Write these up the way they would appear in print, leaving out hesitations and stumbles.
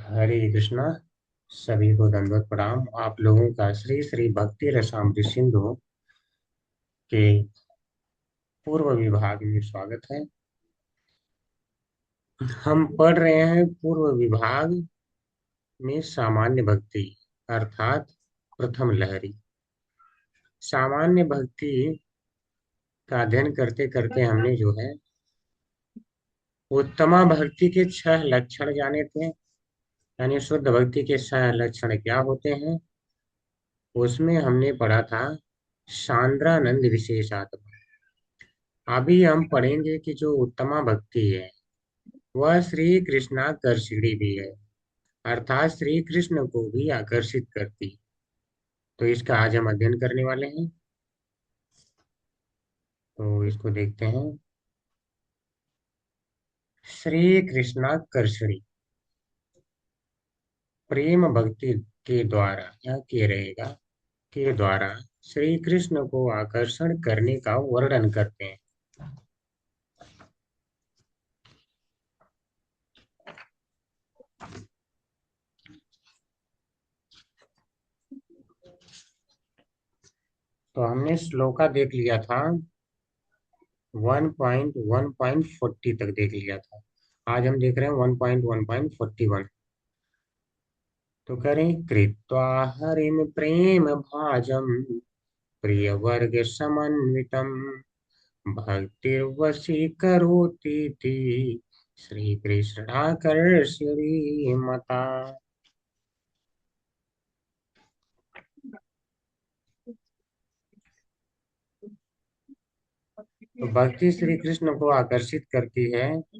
हरे कृष्णा। सभी को दंडवत प्रणाम। आप लोगों का श्री श्री भक्ति रसामृत सिंधु के पूर्व विभाग में स्वागत है। हम पढ़ रहे हैं पूर्व विभाग में सामान्य भक्ति अर्थात प्रथम लहरी। सामान्य भक्ति का अध्ययन करते करते हमने जो है उत्तमा भक्ति के 6 लक्षण जाने थे, यानी शुद्ध भक्ति के 6 लक्षण क्या होते हैं। उसमें हमने पढ़ा था सांद्रानंद विशेषात्मा। अभी हम पढ़ेंगे कि जो उत्तमा भक्ति है वह श्री कृष्णाकर्षिणी भी है, अर्थात श्री कृष्ण को भी आकर्षित करती। तो इसका आज हम अध्ययन करने वाले हैं। तो इसको देखते हैं। श्री कृष्णाकर्षिणी प्रेम भक्ति के द्वारा या के रहेगा के द्वारा श्री कृष्ण को आकर्षण करने का वर्णन करते हैं। तो हमने श्लोका देख लिया था, 1.1.40 तक देख लिया था। आज हम देख रहे हैं 1.1.41। तो करें कृत्वा हरिम प्रेम भाजम प्रिय वर्ग समन्वितम भक्तिर्वशीकरोति ति श्री कृष्णाकर्षणी मता। तो भक्ति श्री कृष्ण को आकर्षित करती है। तो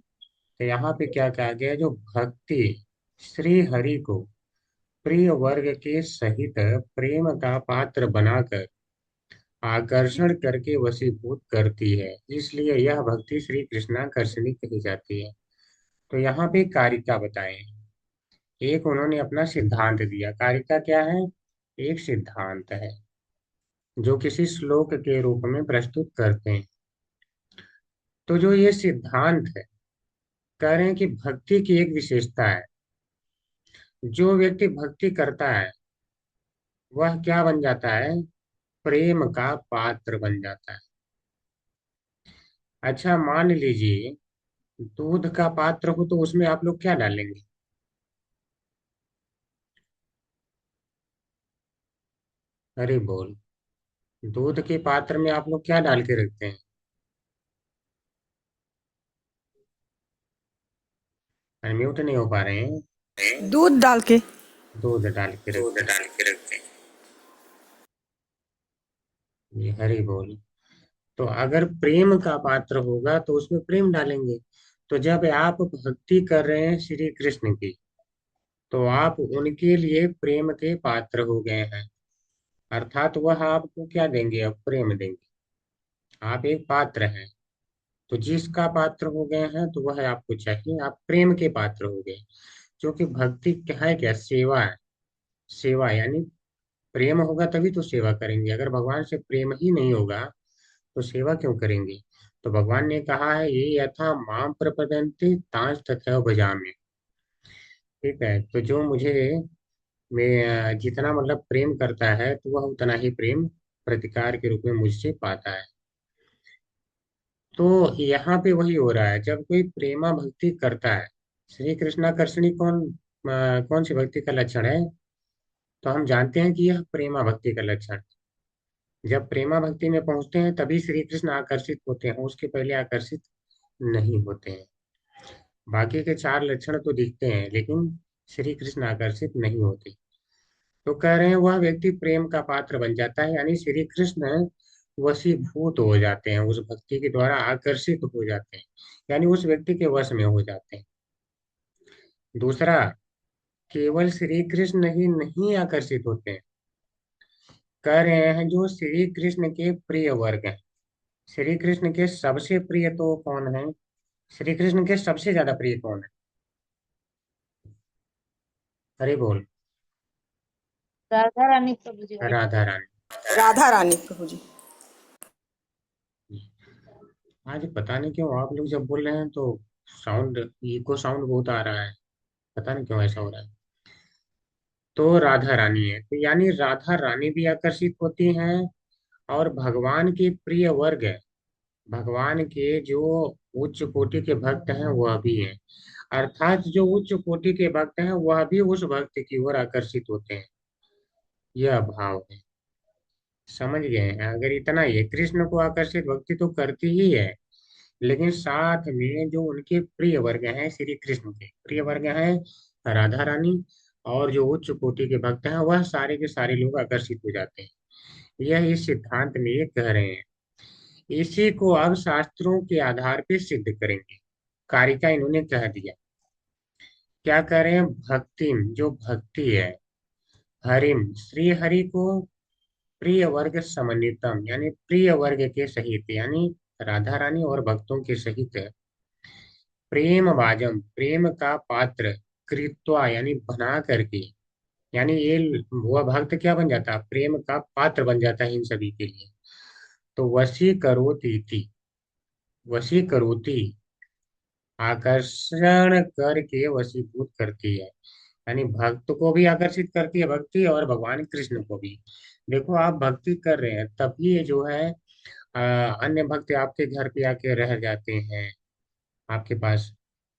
यहाँ पे क्या कहा गया, जो भक्ति श्री हरि को प्रिय वर्ग के सहित प्रेम का पात्र बनाकर आकर्षण करके वशीभूत करती है, इसलिए यह भक्ति श्री कृष्णाकर्षणी कही जाती है। तो यहाँ पे कारिका बताए। एक उन्होंने अपना सिद्धांत दिया। कारिका क्या है? एक सिद्धांत है जो किसी श्लोक के रूप में प्रस्तुत करते हैं। तो जो ये सिद्धांत है, कह रहे हैं कि भक्ति की एक विशेषता है, जो व्यक्ति भक्ति करता है वह क्या बन जाता है? प्रेम का पात्र बन जाता है। अच्छा, मान लीजिए दूध का पात्र हो तो उसमें आप लोग क्या डालेंगे? अरे बोल। दूध के पात्र में आप लोग क्या डाल के रखते हैं? अनम्यूट नहीं हो पा रहे हैं। दूध डाल के। दूध डाल के दूध रखते हैं। डाल के रखते हैं। ये हरी बोल। तो अगर प्रेम का पात्र होगा तो उसमें प्रेम डालेंगे। तो जब आप भक्ति कर रहे हैं श्री कृष्ण की, तो आप उनके लिए प्रेम के पात्र हो गए हैं, अर्थात वह आपको क्या देंगे? अब प्रेम देंगे। आप एक पात्र हैं। तो जिसका पात्र हो गए हैं तो वह आपको चाहिए, आप प्रेम के पात्र हो गए। क्योंकि भक्ति क्या है? क्या सेवा है। सेवा यानी प्रेम होगा तभी तो सेवा करेंगे। अगर भगवान से प्रेम ही नहीं होगा तो सेवा क्यों करेंगे? तो भगवान ने कहा है, ये यथा माम प्रपद्यन्ते तांस तथैव भजामि। ठीक है, तो जो मुझे जितना मतलब प्रेम करता है तो वह उतना ही प्रेम प्रतिकार के रूप में मुझसे पाता है। तो यहाँ पे वही हो रहा है, जब कोई प्रेमा भक्ति करता है। श्री कृष्णाकर्षणी कौन सी भक्ति का लक्षण है? तो हम जानते हैं कि यह प्रेमा भक्ति का लक्षण है। जब प्रेमा भक्ति में पहुंचते हैं तभी श्री कृष्ण आकर्षित होते हैं, उसके पहले आकर्षित नहीं होते हैं। बाकी के 4 लक्षण तो दिखते हैं लेकिन श्री कृष्ण आकर्षित नहीं होते। तो कह रहे हैं वह व्यक्ति प्रेम का पात्र बन जाता है, यानी श्री कृष्ण वशीभूत हो जाते हैं, उस भक्ति के द्वारा आकर्षित हो जाते हैं, यानी उस व्यक्ति के वश में हो जाते हैं। दूसरा, केवल श्री कृष्ण ही नहीं आकर्षित होते हैं। कह रहे हैं जो श्री कृष्ण के प्रिय वर्ग हैं। श्री कृष्ण के सबसे प्रिय तो कौन है? श्री कृष्ण के सबसे ज्यादा प्रिय कौन है? अरे बोल। राधा रानी प्रभु जी। राधा रानी। राधा रानी प्रभु जी। आज पता नहीं क्यों आप लोग जब बोल रहे हैं तो साउंड, इको साउंड बहुत आ रहा है। पता नहीं क्यों ऐसा हो रहा है। तो राधा रानी है, तो यानी राधा रानी भी आकर्षित होती हैं, और भगवान के प्रिय वर्ग है, भगवान के जो उच्च कोटि के भक्त हैं वह भी हैं, अर्थात जो उच्च कोटि के भक्त हैं वह भी उस भक्त की ओर आकर्षित होते हैं। यह भाव है। समझ गए हैं? अगर इतना ही है, कृष्ण को आकर्षित भक्ति तो करती ही है, लेकिन साथ में जो उनके प्रिय वर्ग हैं, श्री कृष्ण के प्रिय वर्ग हैं, राधा रानी, और जो उच्च कोटि के भक्त हैं वह सारे के सारे लोग आकर्षित हो जाते हैं। यह इस सिद्धांत में ये कह रहे हैं। इसी को अब शास्त्रों के आधार पे सिद्ध करेंगे। कारिका इन्होंने कह दिया। क्या कह रहे हैं? भक्तिम, जो भक्ति है, हरिम, श्री हरि को, प्रिय वर्ग समन्वितम, यानी प्रिय वर्ग के सहित, यानी राधा रानी और भक्तों के सहित, प्रेम वाजम, प्रेम का पात्र, कृत्वा यानी बना करके, यानी ये वह भक्त क्या बन जाता है? प्रेम का पात्र बन जाता है इन सभी के लिए। तो वशी करोति थी, वशी करोति, आकर्षण करके वशीभूत करती है, यानी भक्त को भी आकर्षित करती है भक्ति, और भगवान कृष्ण को भी। देखो, आप भक्ति कर रहे हैं तभी ये जो है अन्य भक्त आपके घर पे आके रह जाते हैं आपके पास।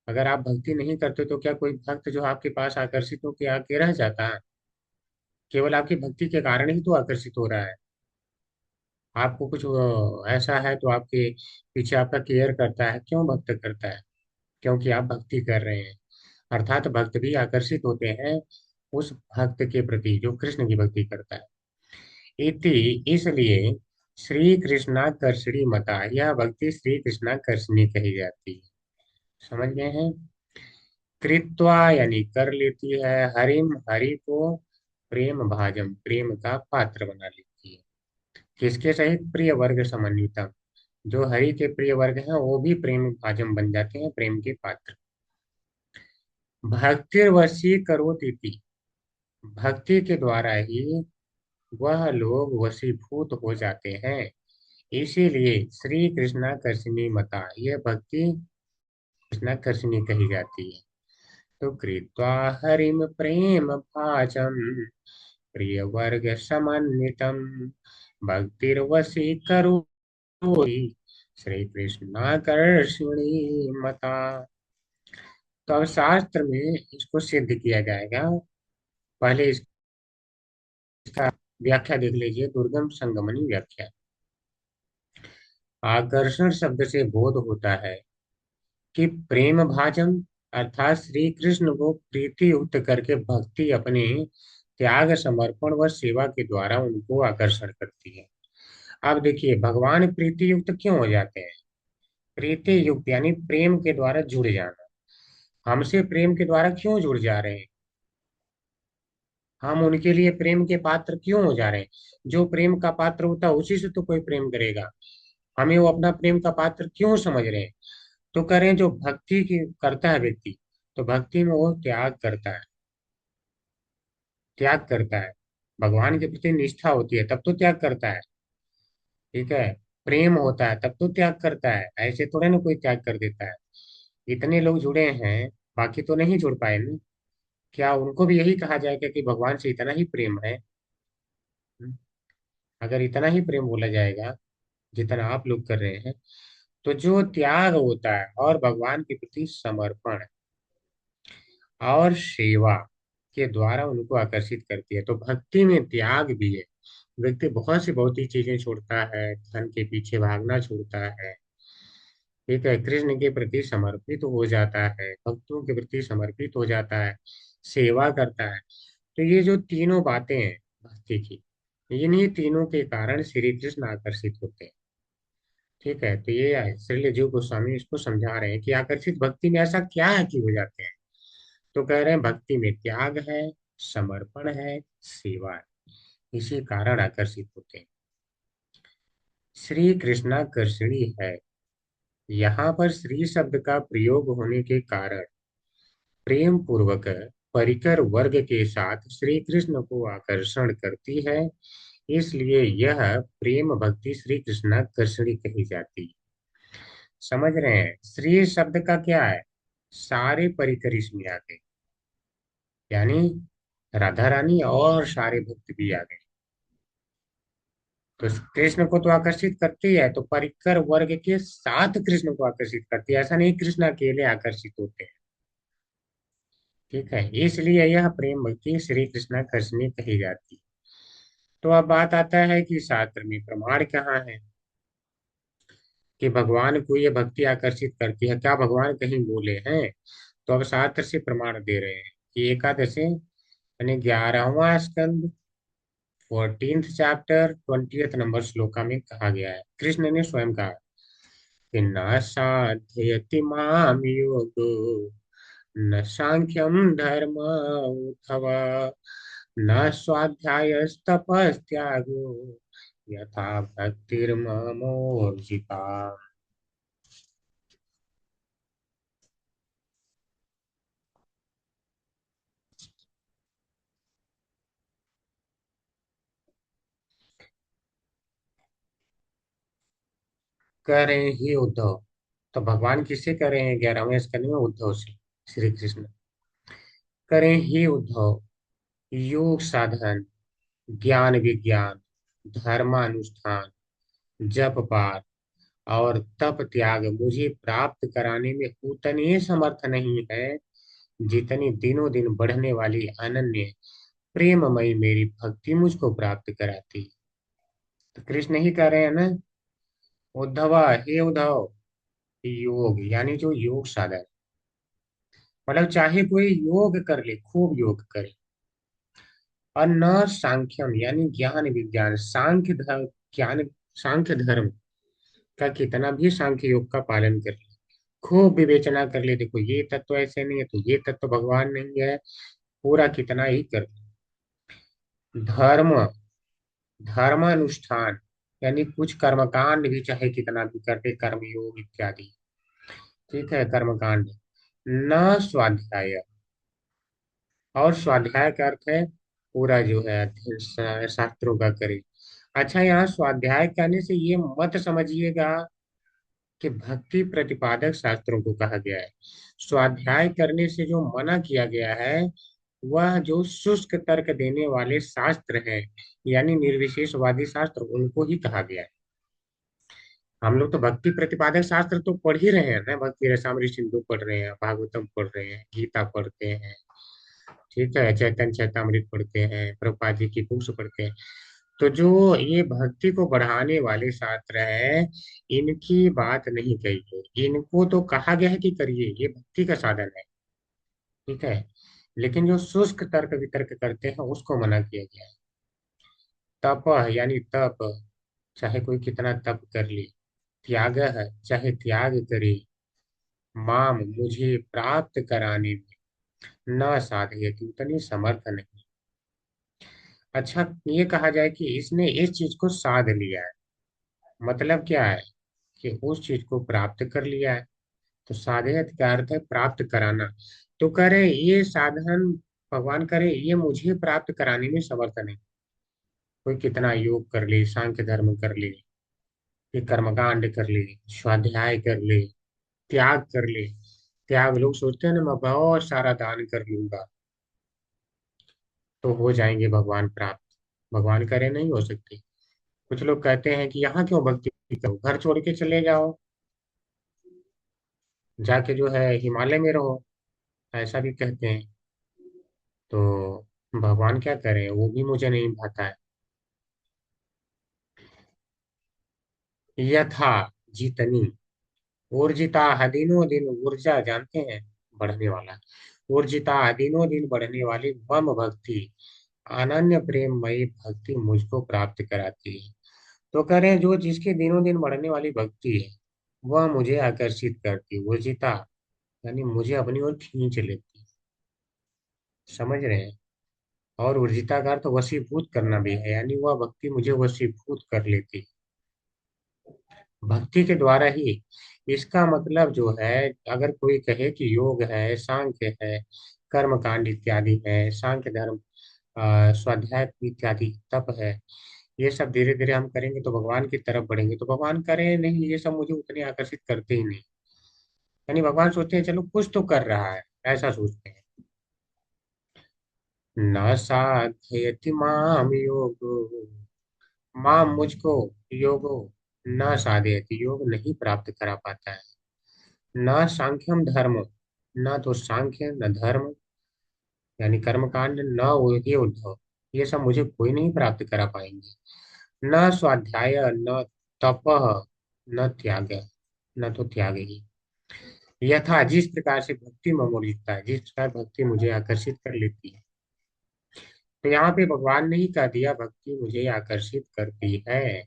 अगर आप भक्ति नहीं करते तो क्या कोई भक्त जो आपके पास आकर्षित होकर आके रह जाता है? केवल आपकी भक्ति के कारण ही तो आकर्षित हो रहा है। आपको कुछ ऐसा है तो आपके पीछे आपका केयर करता है। क्यों भक्त करता है? क्योंकि आप भक्ति कर रहे हैं। अर्थात भक्त भी आकर्षित होते हैं उस भक्त के प्रति जो कृष्ण की भक्ति करता है। इति, इसलिए श्री कृष्णाकर्षणी मता, यह भक्ति श्री कृष्णाकर्षणी कही जाती है। समझ गए हैं? कृत्वा यानी कर लेती है, हरिम, हरि को, प्रेम भाजम, प्रेम का पात्र बना लेती है। किसके सहित? प्रिय वर्ग समन्वितम, जो हरि के प्रिय वर्ग हैं वो भी प्रेम भाजम बन जाते हैं, प्रेम के पात्र। भक्तिर्वशी करोति, भक्ति के द्वारा ही वह लोग वशीभूत हो जाते हैं। इसीलिए श्री कृष्णाकर्षणी मता, यह भक्ति कृष्णाकर्षणी कही जाती है। तो कृत्वा हरिम प्रेम भाजम, प्रिय वर्ग समन्वितम, भक्तिर्वशी करोति, श्री कृष्णाकर्षणी मता। तो अब शास्त्र में इसको सिद्ध किया जाएगा। पहले इसका व्याख्या देख लीजिए, दुर्गम संगमनी व्याख्या। आकर्षण शब्द से बोध होता है कि प्रेम भाजन, अर्थात श्री कृष्ण को प्रीति युक्त करके भक्ति अपने त्याग, समर्पण व सेवा के द्वारा उनको आकर्षण करती है। अब देखिए, भगवान प्रीति युक्त क्यों हो जाते हैं? प्रीति युक्त यानी प्रेम के द्वारा जुड़ जाना। हमसे प्रेम के द्वारा क्यों जुड़ जा रहे हैं? हम उनके लिए प्रेम के पात्र क्यों हो जा रहे हैं? जो प्रेम का पात्र होता है उसी से तो कोई प्रेम करेगा। हमें वो अपना प्रेम का पात्र क्यों समझ रहे हैं? तो करें, जो भक्ति की करता है व्यक्ति, तो भक्ति में वो त्याग करता है, त्याग करता है। भगवान के प्रति निष्ठा होती है तब तो त्याग करता है। ठीक है? प्रेम होता है तब तो त्याग करता है, ऐसे थोड़े ना कोई त्याग कर देता है। इतने लोग जुड़े हैं, बाकी तो नहीं जुड़ पाए ना। क्या उनको भी यही कहा जाएगा कि भगवान से इतना ही प्रेम है? हम्म? अगर इतना ही प्रेम बोला जाएगा जितना आप लोग कर रहे हैं, तो जो त्याग होता है और भगवान के प्रति समर्पण और सेवा के द्वारा उनको आकर्षित करती है। तो भक्ति में त्याग भी है। व्यक्ति बहुत सी बहुत ही चीजें छोड़ता है, धन के पीछे भागना छोड़ता है। ठीक है? कृष्ण के प्रति समर्पित हो जाता है, भक्तों के प्रति समर्पित हो जाता है, सेवा करता है। तो ये जो तीनों बातें हैं भक्ति की, इन्हीं तीनों के कारण श्री कृष्ण आकर्षित होते हैं। ठीक है? तो ये श्रील जीव गोस्वामी इसको समझा रहे हैं कि आकर्षित भक्ति में ऐसा क्या है कि हो जाते हैं। तो कह रहे हैं भक्ति में त्याग है, समर्पण है, सेवा है, इसी कारण आकर्षित होते हैं। श्री कृष्णाकर्षणी है, यहाँ पर श्री शब्द का प्रयोग होने के कारण प्रेम पूर्वक परिकर वर्ग के साथ श्री कृष्ण को आकर्षण करती है। इसलिए यह प्रेम भक्ति श्री कृष्णाकर्षणी कही जाती है। समझ रहे हैं? श्री शब्द का क्या है? सारे परिकर इसमें आ गए, यानी राधा रानी और सारे भक्त भी आ गए। तो कृष्ण को तो आकर्षित करती है, तो परिकर वर्ग के साथ कृष्ण को आकर्षित करती है, ऐसा नहीं कृष्ण अकेले आकर्षित होते हैं। ठीक है, इसलिए यह प्रेम भक्ति श्री कृष्ण कृष्ण कही जाती है। तो अब बात आता है कि शास्त्र में प्रमाण कहाँ है कि भगवान को ये भक्ति आकर्षित करती है, क्या भगवान कहीं बोले हैं? तो अब शास्त्र से प्रमाण दे रहे हैं कि एकादशी यानी 11वां स्कंद 14th chapter 20th number shloka में कहा गया है, कृष्ण ने स्वयं कहा कि न साध्ययति माम योगो न सांख्यम धर्म अथवा न स्वाध्यायस्तपस्त्यागो यथा भक्तिर्ममोर्जिता। कह रहे हैं हे उद्धव, तो भगवान किससे कह रहे हैं 11वें स्कंद में? उद्धव से, श्री कृष्ण करें हे उद्धव, योग साधन, ज्ञान विज्ञान, धर्मानुष्ठान, जप पाठ और तप त्याग मुझे प्राप्त कराने में उतने समर्थ नहीं है जितनी दिनों दिन बढ़ने वाली अनन्य प्रेममयी मेरी भक्ति मुझको प्राप्त कराती। तो कृष्ण ही कह रहे हैं ना, उद्धवा हे उद्धव, योग यानी जो योग साधन, मतलब चाहे कोई योग कर ले, खूब योग करे, और न सांख्यम यानी ज्ञान विज्ञान, सांख्य धर्म, ज्ञान सांख्य धर्म का कितना भी सांख्य योग का पालन कर ले, खूब विवेचना कर ले, देखो ये तत्व ऐसे नहीं है तो ये तत्व भगवान नहीं है, पूरा कितना ही कर ले। धर्म, धर्मानुष्ठान यानी कुछ कर्मकांड भी चाहे कितना भी करते, कर्म योग इत्यादि, ठीक है, कर्मकांड। न स्वाध्याय, और स्वाध्याय का अर्थ है पूरा जो है अध्ययन शास्त्रों का करे। अच्छा, यहाँ स्वाध्याय कहने से ये मत समझिएगा कि भक्ति प्रतिपादक शास्त्रों को कहा गया है। स्वाध्याय करने से जो मना किया गया है वह जो शुष्क तर्क देने वाले शास्त्र हैं, यानी निर्विशेषवादी शास्त्र, उनको ही कहा गया है। हम लोग तो भक्ति प्रतिपादक शास्त्र तो पढ़ ही रहे हैं ना, भक्ति रसामृत सिंधु पढ़ रहे हैं, भागवतम पढ़ रहे हैं, गीता पढ़ते हैं, ठीक है, चैतन्य चैतामृत पढ़ते हैं, प्रभुपाद जी की बुक्स पढ़ते हैं। तो जो ये भक्ति को बढ़ाने वाले शास्त्र है, इनकी बात नहीं कही है, इनको तो कहा गया है कि करिए, ये भक्ति का साधन है, ठीक है, लेकिन जो शुष्क तर्क वितर्क करते हैं उसको मना किया गया है। तप यानी तप, चाहे कोई कितना तप कर ले, त्याग है चाहे त्याग करे, माम मुझे प्राप्त कराने में न साधयति उतनी समर्थ नहीं। अच्छा, ये कहा जाए कि इसने इस चीज को साध लिया है, मतलब क्या है कि उस चीज को प्राप्त कर लिया है। तो साधयत का अर्थ है प्राप्त कराना। तो करे ये साधन, भगवान करे ये मुझे प्राप्त कराने में समर्थ नहीं। कोई कितना योग कर ले, सांख्य धर्म कर ले, ये कर्मकांड कर ले, स्वाध्याय कर ले, त्याग कर ले, त्याग लोग सोचते हैं ना मैं बहुत सारा दान कर लूंगा तो हो जाएंगे भगवान प्राप्त, भगवान करे नहीं हो सकते। कुछ लोग कहते हैं कि यहाँ क्यों भक्ति करो, घर छोड़ के चले जाओ, जाके जो है हिमालय में रहो, ऐसा भी कहते हैं। तो भगवान क्या करें, वो भी मुझे नहीं भाता है। यथा, जितनी, ऊर्जिता दिनों दिन, ऊर्जा जानते हैं, बढ़ने वाला, ऊर्जिता दिनों दिन बढ़ने वाली मम भक्ति, अनन्य प्रेममयी भक्ति मुझको प्राप्त कराती है। तो कह रहे हैं जो जिसके दिनों दिन बढ़ने वाली भक्ति है वह मुझे आकर्षित करती है, ऊर्जिता यानी मुझे अपनी ओर खींच लेती है, समझ रहे हैं? और ऊर्जिता का अर्थ वशीभूत करना भी है, यानी वह भक्ति मुझे वशीभूत कर लेती है भक्ति के द्वारा ही। इसका मतलब जो है, अगर कोई कहे कि योग है, सांख्य है, कर्म कांड इत्यादि है, सांख्य धर्म, स्वाध्याय इत्यादि, तप है, ये सब धीरे धीरे हम करेंगे तो भगवान की तरफ बढ़ेंगे, तो भगवान करे नहीं, ये सब मुझे उतने आकर्षित करते ही नहीं। यानी भगवान सोचते हैं चलो कुछ तो कर रहा है, ऐसा सोचते हैं। न साधयति माम योगो, माम मुझको, योगो न साधयति, योग नहीं प्राप्त करा पाता है। न सांख्यम धर्म, न तो सांख्य न धर्म यानी कर्मकांड, न ये उद्धव, ये सब मुझे कोई नहीं प्राप्त करा पाएंगे। न स्वाध्याय न तपः न त्याग, न तो त्याग ही। यथा जिस प्रकार से भक्ति में मोड़ लिखता है, जिस प्रकार भक्ति मुझे आकर्षित कर लेती है। तो यहाँ पे भगवान ने ही कह दिया भक्ति मुझे आकर्षित करती है,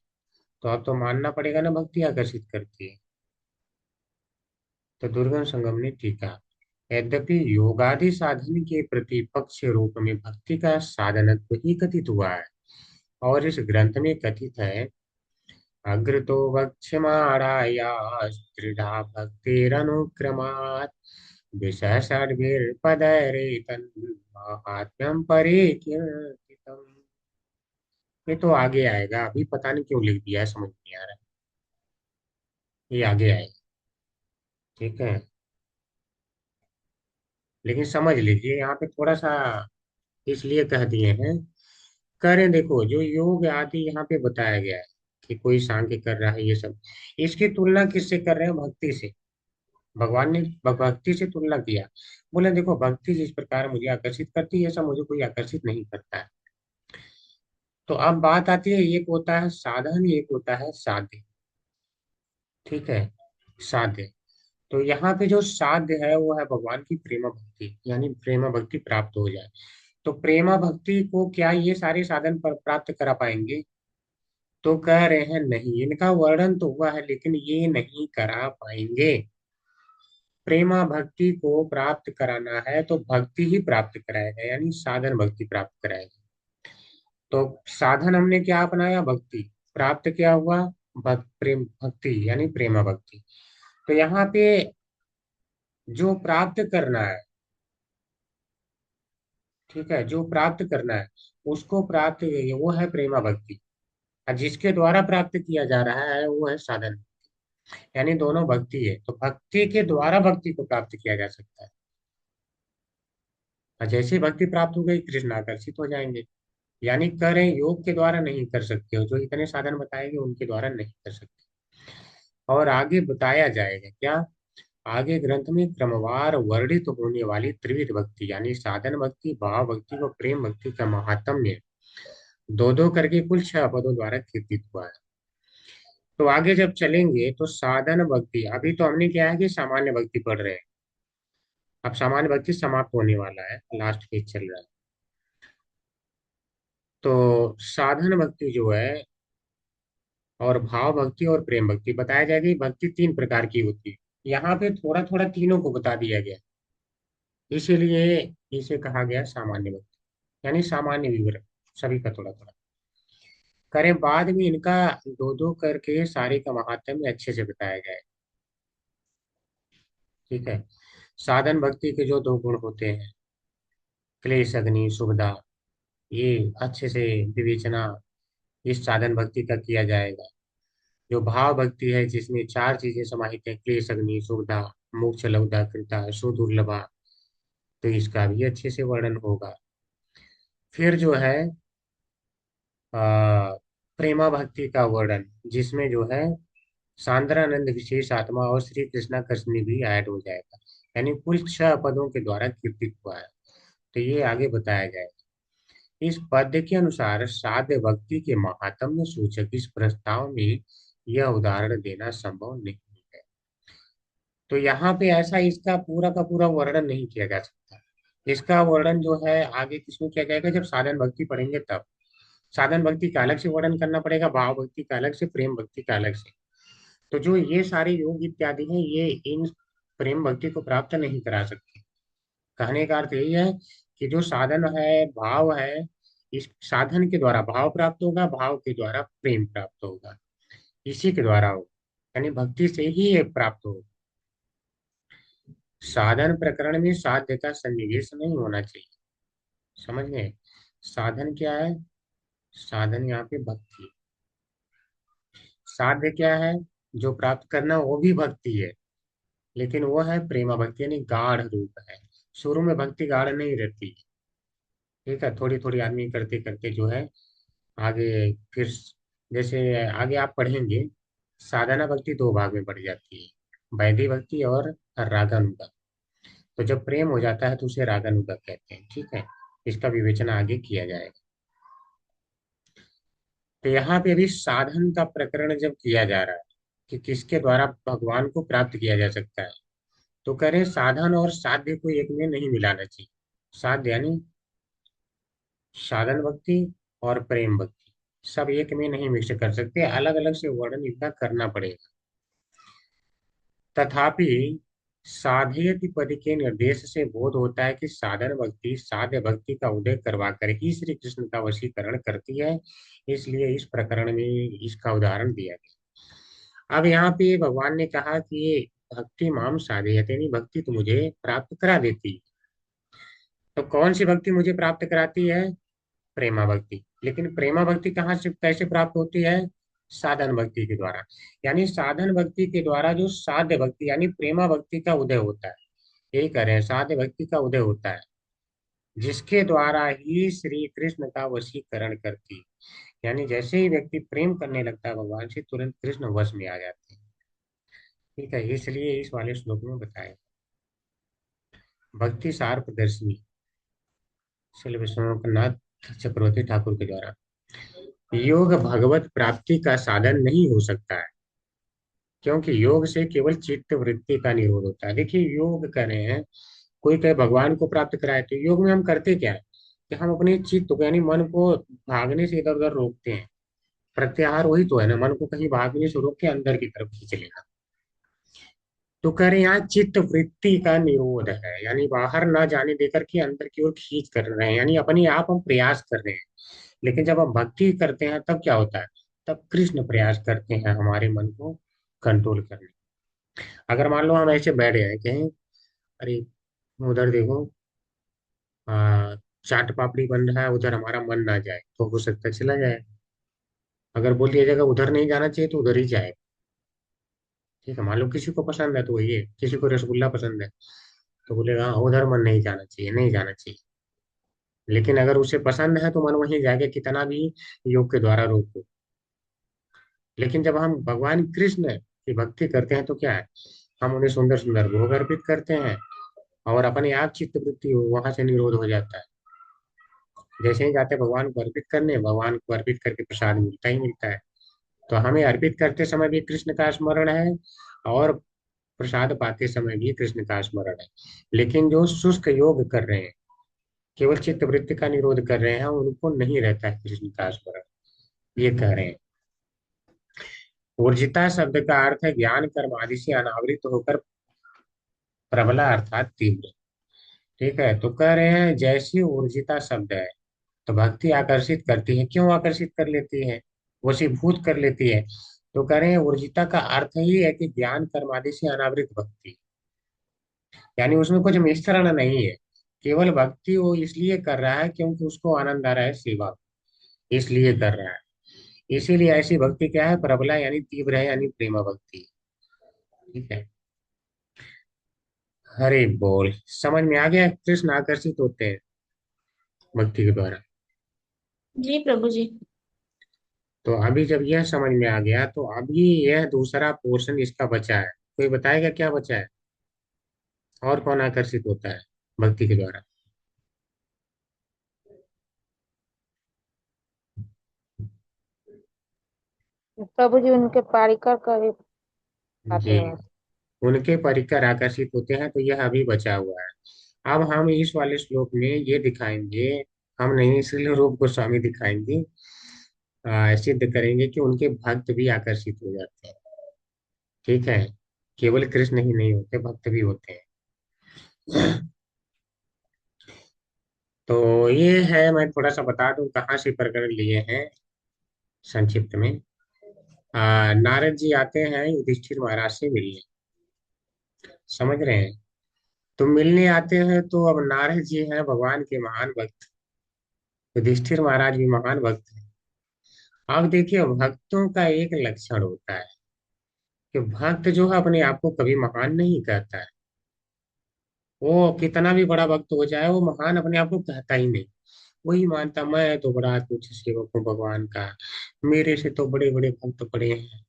तो अब तो मानना पड़ेगा ना भक्ति आकर्षित करती है। तो दुर्गम संगम ने टीका, यद्यपि योगादि साधन के प्रतिपक्ष रूप में भक्ति का साधनत्व ही कथित हुआ है, और इस ग्रंथ में कथित है, अग्रतो वक्ष्यमाणायास्त्रिधा भक्तिरनुक्रमात् विशेषाद्भिर्पदैरेतन्माहात्म्यं परिकीर्तितम्। ये तो आगे आएगा, अभी पता नहीं क्यों लिख दिया है, समझ नहीं आ रहा। ये आगे आएगा, ठीक है, लेकिन समझ लीजिए यहाँ पे थोड़ा सा इसलिए कह दिए हैं। करें, देखो जो योग आदि यहाँ पे बताया गया है कि कोई सांख्य कर रहा है, ये सब इसकी तुलना किससे कर रहे हैं? भक्ति से। भगवान ने भक्ति से तुलना किया। बोले देखो भक्ति जिस प्रकार मुझे आकर्षित करती है, ऐसा मुझे कोई आकर्षित नहीं करता है। तो अब बात आती है, एक होता है साधन, एक होता है साध्य। ठीक है, साध्य। तो यहाँ पे जो साध्य है वो है भगवान की प्रेमा भक्ति, यानी प्रेमा भक्ति प्राप्त हो जाए। तो प्रेमा भक्ति को क्या ये सारे साधन पर प्राप्त करा पाएंगे? तो कह रहे हैं नहीं, इनका वर्णन तो हुआ है लेकिन ये नहीं करा पाएंगे। प्रेमा भक्ति को प्राप्त कराना है तो भक्ति ही प्राप्त कराएगा, यानी साधन भक्ति प्राप्त कराएगा। तो साधन हमने क्या अपनाया? भक्ति। प्राप्त क्या हुआ? प्रेम भक्ति यानी प्रेमा भक्ति। तो यहाँ पे जो प्राप्त करना है, ठीक है, जो प्राप्त करना है उसको प्राप्त, वो है प्रेमा भक्ति। और जिसके द्वारा प्राप्त किया जा रहा है वो है साधन, यानी दोनों भक्ति है। तो भक्ति के द्वारा भक्ति को प्राप्त किया जा सकता है। और जैसे भक्ति प्राप्त हो गई, कृष्ण आकर्षित हो जाएंगे। यानी करें, योग के द्वारा नहीं कर सकते हो, जो इतने साधन बताएंगे उनके द्वारा नहीं कर सकते। और आगे बताया जाएगा क्या? आगे ग्रंथ में क्रमवार वर्णित होने वाली त्रिविध भक्ति यानी साधन भक्ति, भाव भक्ति व प्रेम भक्ति का महात्म्य दो दो करके कुल 6 पदों द्वारा कीर्तित हुआ है। तो आगे जब चलेंगे तो साधन भक्ति, अभी तो हमने क्या है कि सामान्य भक्ति पढ़ रहे हैं, अब सामान्य भक्ति समाप्त होने वाला है, लास्ट पेज चल रहा है। तो साधन भक्ति जो है, और भाव भक्ति और प्रेम भक्ति बताया जाएगा। कि भक्ति 3 प्रकार की होती है, यहाँ पे थोड़ा थोड़ा तीनों को बता दिया गया, इसीलिए इसे कहा गया सामान्य भक्ति, यानी सामान्य विवरण सभी का थोड़ा थोड़ा करें। बाद में इनका दो दो करके सारे का महात्म्य अच्छे से बताया जाए। ठीक है, साधन भक्ति के जो 2 गुण होते हैं, क्लेश अग्नि शुभदा, ये अच्छे से विवेचना इस साधन भक्ति का किया जाएगा। जो भाव भक्ति है जिसमें 4 चीजें समाहित है, क्लेश अग्नि शुभदा मोक्ष लब्धा कृता सुदुर्लभा, तो इसका भी अच्छे से वर्णन होगा। फिर जो है आ, प्रेमा भक्ति का वर्णन, जिसमें जो है सांद्रानंद विशेष आत्मा और श्री कृष्णा कृष्ण भी ऐड हो जाएगा, यानी कुल 6 पदों के द्वारा कीर्तित हुआ है। तो ये आगे बताया जाएगा। इस पद्य के अनुसार साध्य भक्ति के महात्म्य सूचक इस प्रस्ताव में यह उदाहरण देना संभव नहीं है। तो यहाँ पे ऐसा इसका पूरा का पूरा वर्णन नहीं किया जा सकता। इसका वर्णन जो है आगे किसमें किया जाएगा? जब साधन भक्ति पढ़ेंगे तब। साधन भक्ति का अलग से वर्णन करना पड़ेगा, भाव भक्ति का अलग से, प्रेम भक्ति का अलग से। तो जो ये सारे योग इत्यादि हैं, ये इन प्रेम भक्ति को प्राप्त नहीं करा सकते। कहने का अर्थ यही है कि जो साधन है, भाव है, इस साधन के द्वारा भाव प्राप्त होगा, भाव के द्वारा प्रेम प्राप्त होगा, इसी के द्वारा होगा, यानी भक्ति से ही ये प्राप्त होगा। साधन प्रकरण में साध्य का सन्निवेश नहीं होना चाहिए, समझ गए? साधन क्या है? साधन यहाँ पे भक्ति। साध्य क्या है? जो प्राप्त करना वो भी भक्ति है, लेकिन वो है प्रेमा भक्ति, यानी गाढ़ रूप है। शुरू में भक्ति गाढ़ नहीं रहती, ठीक है, थोड़ी थोड़ी आदमी करते करते जो है आगे, फिर जैसे आगे आप पढ़ेंगे, साधना भक्ति दो भाग में बढ़ जाती है, वैधि भक्ति और रागानुगा। तो जब प्रेम हो जाता है तो उसे रागानुगा कहते हैं। ठीक है, इसका विवेचना आगे किया जाएगा। तो यहाँ पे अभी साधन का प्रकरण जब किया जा रहा है कि किसके द्वारा भगवान को प्राप्त किया जा सकता है, तो कह रहे हैं साधन और साध्य को एक में नहीं मिलाना चाहिए। साध्य यानी साधन भक्ति और प्रेम भक्ति सब एक में नहीं मिक्स कर सकते, अलग अलग से वर्णन इनका करना पड़ेगा। तथापि साधयति पद के निर्देश से बोध होता है कि साधन भक्ति साध्य भक्ति का उदय करवाकर ही श्री कृष्ण का वशीकरण करती है, इसलिए इस प्रकरण में इसका उदाहरण दिया गया। अब यहाँ पे भगवान ने कहा कि ये भक्ति माम साधयते, यानी भक्ति तो मुझे प्राप्त करा देती है। तो कौन सी भक्ति मुझे प्राप्त कराती है? प्रेमा भक्ति। लेकिन प्रेमा भक्ति कहाँ से कैसे प्राप्त होती है? साधन भक्ति के द्वारा। यानी साधन भक्ति के द्वारा जो साध्य भक्ति यानी प्रेमा भक्ति का उदय होता है, यही कह रहे हैं, साध्य भक्ति का उदय होता है, जिसके द्वारा ही श्री कृष्ण का वशीकरण करती है। यानी जैसे ही व्यक्ति प्रेम करने लगता है भगवान से, तुरंत कृष्ण वश में आ जाते हैं। ठीक है, इसलिए इस वाले श्लोक में बताया भक्ति सार प्रदर्शनी श्री विश्वनाथ चक्रवर्ती ठाकुर के द्वारा। योग भगवत प्राप्ति का साधन नहीं हो सकता है, क्योंकि योग से केवल चित्त वृत्ति का निरोध होता है। देखिए, योग कर रहे हैं, कोई कहे भगवान को प्राप्त कराए, तो योग में हम करते क्या है कि हम अपने चित्त को यानी मन को भागने से इधर उधर रोकते हैं। प्रत्याहार वही तो है ना, मन को कहीं भागने से रोक के अंदर की तरफ खींच लेना। तो कह रहे हैं यहाँ चित्त वृत्ति का निरोध है, यानी बाहर ना जाने देकर के अंदर की ओर खींच कर रहे हैं, यानी अपने आप हम प्रयास कर रहे हैं। लेकिन जब हम भक्ति करते हैं तब क्या होता है? तब कृष्ण प्रयास करते हैं हमारे मन को कंट्रोल करने। अगर मान लो हम ऐसे बैठ गए कहें, अरे उधर देखो, आ, चाट पापड़ी बन रहा है, उधर हमारा मन ना जाए, तो हो सकता है चला जाए। अगर बोल दिया जाएगा उधर नहीं जाना चाहिए, तो उधर ही जाए। ठीक है, मान लो किसी को पसंद है तो वही है, किसी को रसगुल्ला पसंद है तो बोलेगा हाँ, उधर मन नहीं जाना चाहिए, नहीं जाना चाहिए। लेकिन अगर उसे पसंद है तो मन वहीं जाएगा, कितना भी योग के द्वारा रोको। लेकिन जब हम भगवान कृष्ण की भक्ति करते हैं तो क्या है, हम उन्हें सुंदर सुंदर भोग अर्पित करते हैं और अपने आप चित्त वृत्ति वहां से निरोध हो जाता है। जैसे ही जाते हैं भगवान को अर्पित करने, भगवान को अर्पित करके प्रसाद मिलता ही मिलता है। तो हमें अर्पित करते समय भी कृष्ण का स्मरण है और प्रसाद पाते समय भी कृष्ण का स्मरण है। लेकिन जो शुष्क योग कर रहे हैं, केवल चित्त वृत्ति का निरोध कर रहे हैं, उनको नहीं रहता है कृष्ण का स्मरण, ये कह रहे हैं। ऊर्जिता शब्द का अर्थ है ज्ञान कर्म आदि से अनावृत होकर प्रबला अर्थात तीव्र। ठीक है, तो कह रहे हैं जैसी ऊर्जिता शब्द है, तो भक्ति आकर्षित करती है। क्यों आकर्षित कर लेती है? वशीभूत कर लेती है। तो कह रहे हैं ऊर्जिता का अर्थ ही है कि ज्ञान कर्म आदि से अनावृत भक्ति, यानी उसमें कुछ मिश्रण नहीं है। केवल भक्ति वो इसलिए कर रहा है क्योंकि उसको आनंद आ रहा है सेवा में, इसलिए कर रहा है। इसीलिए ऐसी भक्ति क्या है? प्रबला यानी तीव्र है, यानी प्रेम भक्ति। ठीक है, हरे बोल। समझ में आ गया? कृष्ण आकर्षित होते हैं भक्ति के द्वारा। जी प्रभु जी। तो अभी जब यह समझ में आ गया, तो अभी यह दूसरा पोर्शन इसका बचा है। कोई बताएगा क्या बचा है? और कौन आकर्षित होता है भक्ति के द्वारा? प्रभु जी उनके पारिकर का भी आते जी, हैं। उनके परिकर आकर्षित होते हैं, तो यह अभी बचा हुआ है। अब हम इस वाले श्लोक में ये दिखाएंगे, हम नहीं, इसलिए रूप गोस्वामी दिखाएंगे, सिद्ध करेंगे कि उनके भक्त भी आकर्षित हो जाते हैं। ठीक है, केवल कृष्ण ही नहीं होते, भक्त भी होते हैं। तो ये है, मैं थोड़ा सा बता दूं कहाँ से प्रकरण लिए हैं संक्षिप्त में। नारद जी आते हैं युधिष्ठिर महाराज से मिलने, समझ रहे हैं? तो मिलने आते हैं, तो अब नारद जी हैं भगवान के महान भक्त, युधिष्ठिर महाराज भी महान भक्त हैं। अब देखिए, भक्तों का एक लक्षण होता है कि भक्त जो है अपने आप को कभी महान नहीं कहता है। वो कितना भी बड़ा भक्त हो जाए, वो महान अपने आप को कहता ही नहीं। वही मानता, मैं तो बड़ा तुच्छ सेवक हूँ भगवान का, मेरे से तो बड़े बड़े भक्त पड़े हैं,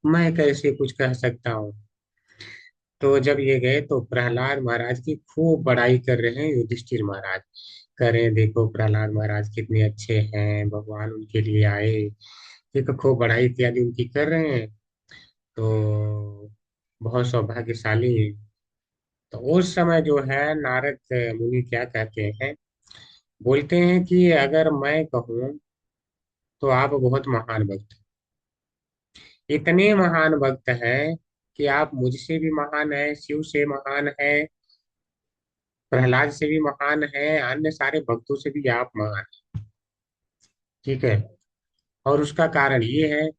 मैं कैसे कुछ कह सकता हूँ। तो जब ये गए तो प्रहलाद महाराज की खूब बड़ाई कर रहे हैं युधिष्ठिर महाराज। कह रहे हैं देखो प्रहलाद महाराज कितने अच्छे हैं, भगवान उनके लिए आए। देखो खूब बड़ाई इत्यादि उनकी कर रहे हैं। तो बहुत सौभाग्यशाली हैं। तो उस समय जो है नारद मुनि क्या कहते हैं, बोलते हैं कि अगर मैं कहूँ तो आप बहुत महान भक्त हैं। इतने महान भक्त हैं कि आप मुझसे भी महान है, शिव से महान है, प्रहलाद से भी महान है, अन्य सारे भक्तों से भी आप महान हैं। ठीक है। और उसका कारण ये है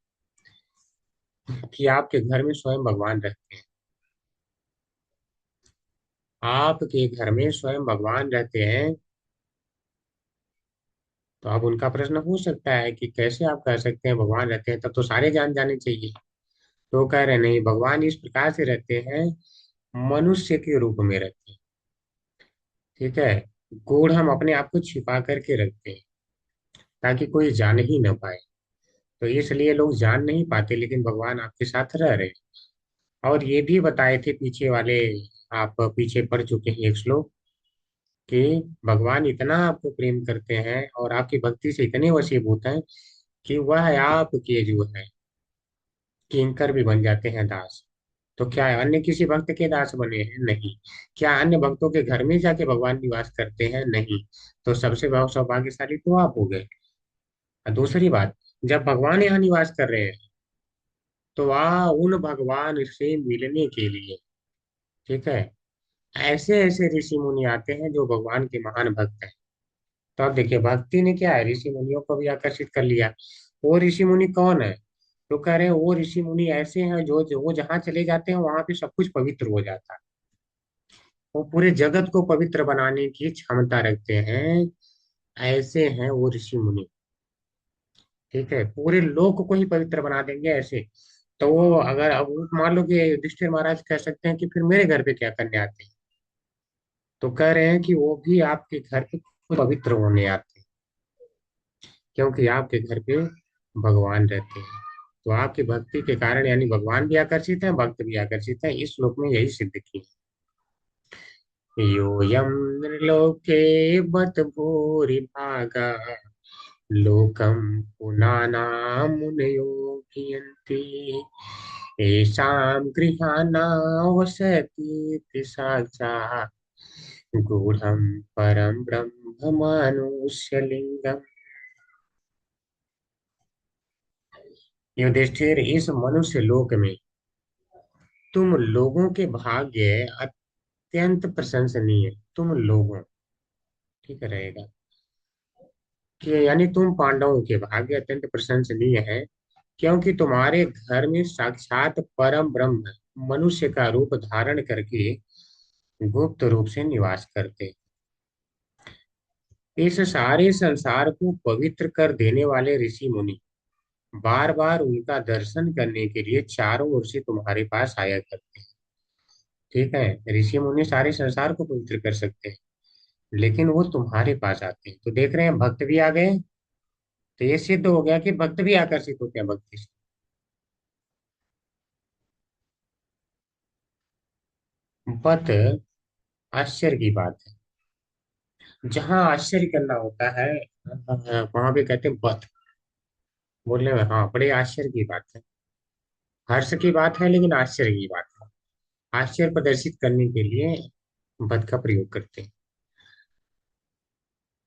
कि आपके घर में स्वयं भगवान रहते हैं। आपके घर में स्वयं भगवान रहते हैं। तो अब उनका प्रश्न हो सकता है कि कैसे आप कह सकते हैं भगवान रहते हैं, तब तो सारे जान जाने चाहिए। तो वो कह रहे नहीं, भगवान इस प्रकार से रहते हैं, मनुष्य के रूप में रहते हैं। ठीक है। गूढ़ हम अपने आप को छिपा करके रखते हैं ताकि कोई जान ही न पाए। तो इसलिए लोग जान नहीं पाते, लेकिन भगवान आपके साथ रह रहे हैं। और ये भी बताए थे पीछे वाले, आप पीछे पढ़ चुके हैं एक श्लोक, कि भगवान इतना आपको प्रेम करते हैं और आपकी भक्ति से इतने वशीभूत हैं कि वह आपके जो है किंकर भी बन जाते हैं दास। तो क्या अन्य किसी भक्त के दास बने हैं? नहीं। क्या अन्य भक्तों के घर में जाके भगवान निवास करते हैं? नहीं। तो सबसे सौभाग्यशाली तो आप हो गए। और दूसरी बात, जब भगवान यहाँ निवास कर रहे हैं तो आ उन भगवान से मिलने के लिए, ठीक है, ऐसे ऐसे ऋषि मुनि आते हैं जो भगवान के महान भक्त हैं। तो अब देखिए भक्ति ने क्या है, ऋषि मुनियों को भी आकर्षित कर लिया। वो ऋषि मुनि कौन है? तो कह रहे हैं वो ऋषि मुनि ऐसे हैं जो वो जहाँ चले जाते हैं वहां पे सब कुछ पवित्र हो जाता है। वो पूरे जगत को पवित्र बनाने की क्षमता रखते हैं। ऐसे हैं वो ऋषि मुनि। ठीक है, पूरे लोक को ही पवित्र बना देंगे ऐसे। तो वो अगर अब मान लो कि युधिष्ठिर महाराज कह सकते हैं कि फिर मेरे घर पे क्या करने आते हैं, तो कह रहे हैं कि वो भी आपके घर पे पवित्र होने आते हैं, क्योंकि आपके घर पे भगवान रहते हैं। तो आपकी भक्ति के कारण यानी भगवान भी आकर्षित है, भक्त भी आकर्षित है। इस श्लोक में यही सिद्ध किया। योऽयं नृलोके बत भूरि भागा लोकं पुनानां मुनयो गियन्ति येषां गृहाणावसतीति साक्षात् गूढ़ं परं ब्रह्म मनुष्यलिंगम्। युधिष्ठिर, इस मनुष्य लोक में तुम लोगों के भाग्य अत्यंत प्रशंसनीय, तुम लोगों, ठीक रहेगा, कि यानी तुम पांडवों के भाग्य अत्यंत प्रशंसनीय है, क्योंकि तुम्हारे घर में साक्षात परम ब्रह्म मनुष्य का रूप धारण करके गुप्त रूप से निवास करते। इस सारे संसार को पवित्र कर देने वाले ऋषि मुनि बार बार उनका दर्शन करने के लिए चारों ओर से तुम्हारे पास आया करते हैं। ठीक है, ऋषि मुनि सारे संसार को पवित्र कर सकते हैं, लेकिन वो तुम्हारे पास आते हैं। तो देख रहे हैं भक्त भी आ गए। तो ये सिद्ध हो गया कि भक्त भी आकर्षित होते हैं भक्ति से। बत, आश्चर्य की बात है। जहाँ आश्चर्य करना होता है वहां पे कहते हैं बत। बोलने में हाँ बड़े आश्चर्य की बात है, हर्ष की बात है, लेकिन आश्चर्य की बात है। आश्चर्य प्रदर्शित करने के लिए बत का प्रयोग करते हैं।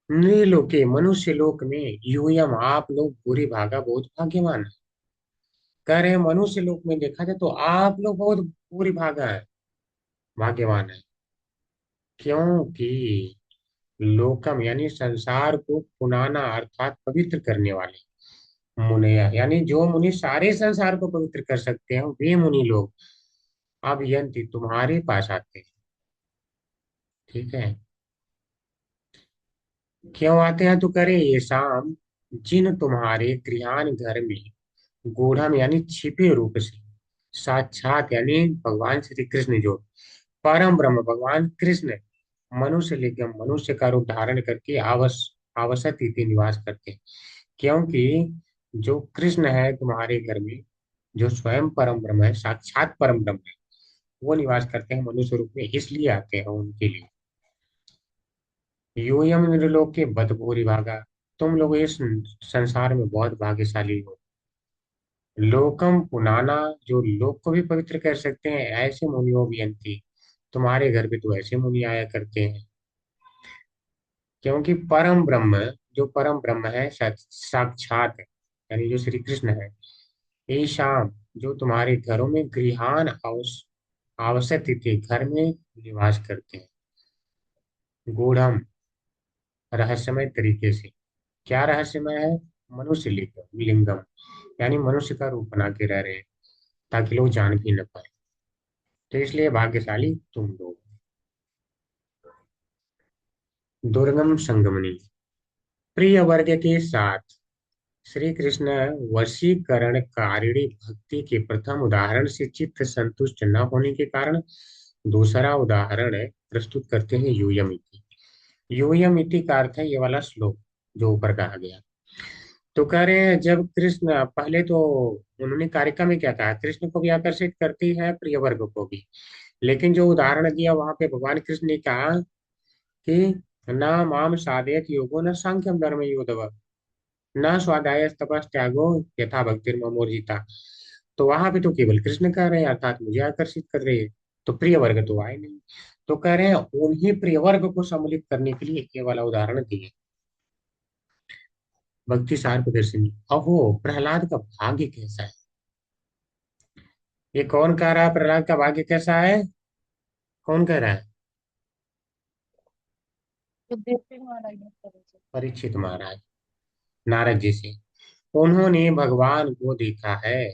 नृलोके, मनुष्य लोक में, यूयम, आप लोग बुरी भागा बहुत भाग्यवान है। कह रहे हैं मनुष्य लोक में देखा जाए तो आप लोग बहुत बुरी भागा है, भाग्यवान है। क्योंकि लोकम यानी संसार को पुनाना अर्थात पवित्र करने वाले मुनिया, यानी जो मुनि सारे संसार को पवित्र कर सकते हैं, वे मुनि लोग अब यंति तुम्हारे पास आते हैं। ठीक है। क्यों आते हैं? तो करे ये शाम, जिन तुम्हारे गृहान घर में गूढ़म यानी छिपे रूप से, साक्षात यानी भगवान श्री कृष्ण जो परम ब्रह्म भगवान कृष्ण मनुष्य लिंगम मनुष्य का रूप धारण करके आवस अवसत इति निवास करते हैं। क्योंकि जो कृष्ण है तुम्हारे घर में, जो स्वयं परम ब्रह्म है, साक्षात परम ब्रह्म है, वो निवास करते हैं मनुष्य रूप में, इसलिए आते हैं उनके लिए। यूयम लोग के बद भूरि भागा, तुम लोग इस संसार में बहुत भाग्यशाली हो। लोकम पुनाना, जो लोक को भी पवित्र कर सकते हैं, ऐसे मुनियों भी अंती, तुम्हारे घर पे तो ऐसे मुनि आया करते हैं। क्योंकि परम ब्रह्म, जो परम ब्रह्म है, साक्षात है, यानी जो श्री कृष्ण है, ये शाम, जो तुम्हारे घरों में गृहान आवश्यक थे, घर में निवास करते हैं। गूढ़म, रहस्यमय तरीके से। क्या रहस्यमय है? मनुष्य लिंगम लिंगम, यानी मनुष्य का रूप बना के रह रहे हैं, ताकि लोग जान भी न पाए। तो इसलिए भाग्यशाली तुम लोग। दुर्गम संगमनी, प्रिय वर्ग के साथ श्री कृष्ण वशीकरण कारिणी भक्ति के प्रथम उदाहरण से चित्त संतुष्ट न होने के कारण दूसरा उदाहरण प्रस्तुत करते हैं, यूयम इति। यूयम इति का अर्थ है ये वाला श्लोक जो ऊपर कहा गया। तो कह रहे हैं, जब कृष्ण पहले तो उन्होंने कारिका में क्या कहा, कृष्ण को भी आकर्षित करती है, प्रिय वर्ग को भी। लेकिन जो उदाहरण दिया वहां पे भगवान कृष्ण ने कहा कि न माम साधयत योगो न सांख्यम धर्म योधव न स्वाध्याय तपस त्यागो यथा भक्तिर्ममोर्जिता। तो वहां पे तो केवल कृष्ण कह रहे हैं, अर्थात मुझे आकर्षित कर रही है, तो प्रिय वर्ग तो आए नहीं। तो कह रहे हैं उन्हीं प्रिय वर्ग को सम्मिलित करने के लिए ये वाला उदाहरण दिए। भक्ति सार प्रदर्शनी, अहो प्रहलाद का भाग्य कैसा है। ये कौन कह रहा है प्रहलाद का भाग्य कैसा है? कौन कह रहा है? युधिष्ठिर महाराज ने करे थे। परीक्षित महाराज, नारद जी से। उन्होंने भगवान को देखा है,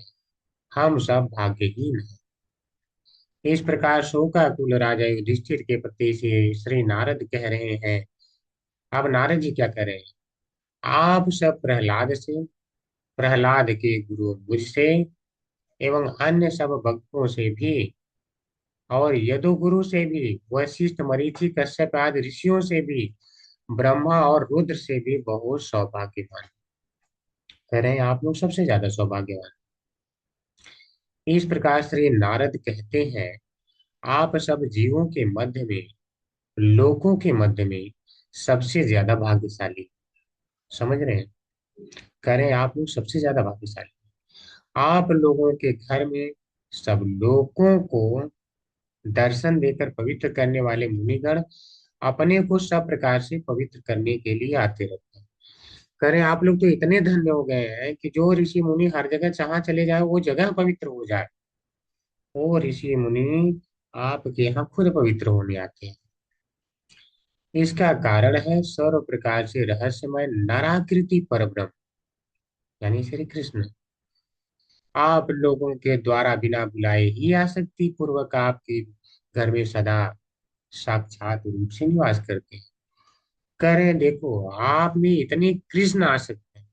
हम सब भाग्यहीन हैं। इस प्रकार शोकाकुल राजा युधिष्ठिर के प्रति श्री नारद कह रहे हैं। अब नारद जी क्या कह रहे हैं? आप सब प्रहलाद से, प्रहलाद के गुरु मुझसे एवं अन्य सब भक्तों से भी, और यदुगुरु से भी, वशिष्ठ मरीचि कश्यप आदि ऋषियों से भी, ब्रह्मा और रुद्र से भी बहुत सौभाग्यवान। कह रहे हैं आप लोग सबसे ज्यादा सौभाग्यवान। इस प्रकार श्री नारद कहते हैं, आप सब जीवों के मध्य में, लोगों के मध्य में सबसे ज्यादा भाग्यशाली। समझ रहे हैं? कह रहे हैं आप लोग सबसे ज्यादा भाग्यशाली। आप लोगों के घर में सब लोगों को दर्शन देकर पवित्र करने वाले मुनिगण अपने को सब प्रकार से पवित्र करने के लिए आते रहते हैं। करें आप लोग तो इतने धन्य हो गए हैं कि जो ऋषि मुनि हर जगह जहाँ चले जाए वो जगह पवित्र हो जाए। वो ऋषि मुनि आपके यहाँ खुद पवित्र होने आते हैं। इसका कारण है सर्व प्रकार से रहस्यमय नराकृति परब्रह्म, यानी श्री कृष्ण। आप लोगों के द्वारा बिना बुलाए ही आसक्ति पूर्वक आपके घर में सदा साक्षात रूप से निवास करते हैं। कह रहे हैं देखो, आप में इतनी कृष्ण आसक्ति है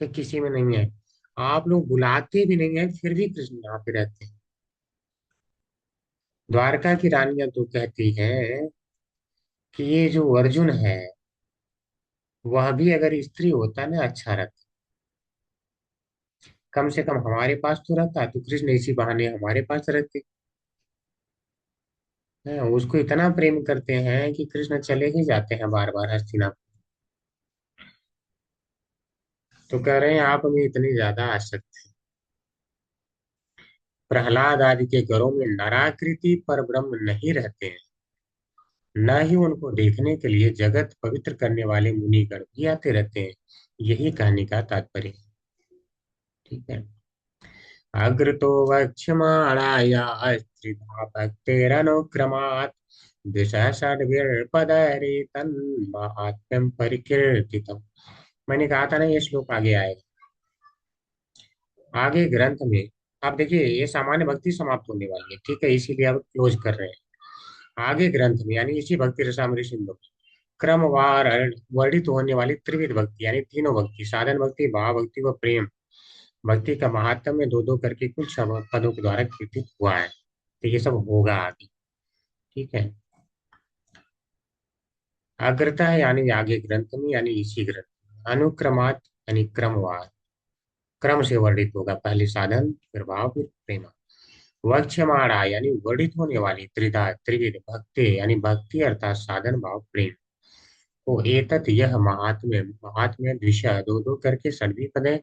कि किसी में नहीं है। आप लोग बुलाते भी नहीं है, फिर भी कृष्ण यहाँ पे रहते हैं। द्वारका की रानियां तो कहती हैं कि ये जो अर्जुन है, वह भी अगर स्त्री होता ना अच्छा रहता। कम से कम हमारे पास तो रहता, तो कृष्ण इसी बहाने हमारे पास रहते हैं। उसको इतना प्रेम करते हैं कि कृष्ण चले ही जाते हैं बार बार हस्तिनापुर। तो कह रहे हैं आप में इतनी ज्यादा आसक्ति। प्रहलाद आदि के घरों में नराकृति पर ब्रह्म नहीं रहते हैं, न ही उनको देखने के लिए जगत पवित्र करने वाले मुनिगण भी आते रहते हैं। यही कहने का तात्पर्य है। ठीक है। अग्रतो वक्ष्यमाणाया स्त्रिधा भक्तेरनुक्रमात् दिशा षड्भिर्पदैरे तन्माहात्म्यं परिकीर्तितम्। मैंने कहा था ना ये श्लोक आगे आएगा। आगे ग्रंथ में आप देखिए, ये सामान्य भक्ति समाप्त होने वाली है, ठीक है, इसीलिए अब क्लोज कर रहे हैं। आगे ग्रंथ में यानी इसी भक्ति रसामृत सिंधु में क्रमवार वर्णित होने वाली त्रिविध भक्ति, यानी तीनों भक्ति, साधन भक्ति, भाव भक्ति व प्रेम भक्ति का महात्म्य में दो दो करके कुछ पदों के द्वारा कीर्तित हुआ है। तो ये सब होगा आगे। ठीक है। अग्रता है यानी आगे ग्रंथ में, यानी इसी ग्रंथ में। अनुक्रमात यानी क्रमवार, क्रम से वर्णित होगा, पहले साधन फिर भाव फिर प्रेम। वक्ष्यमाणा यानी वर्णित होने वाली, त्रिधा त्रिविध भक्ति यानी भक्ति अर्थात साधन भाव प्रेम। तो एतत् यह महात्म्य, महात्म्य द्विशा दो दो करके सभी पद है,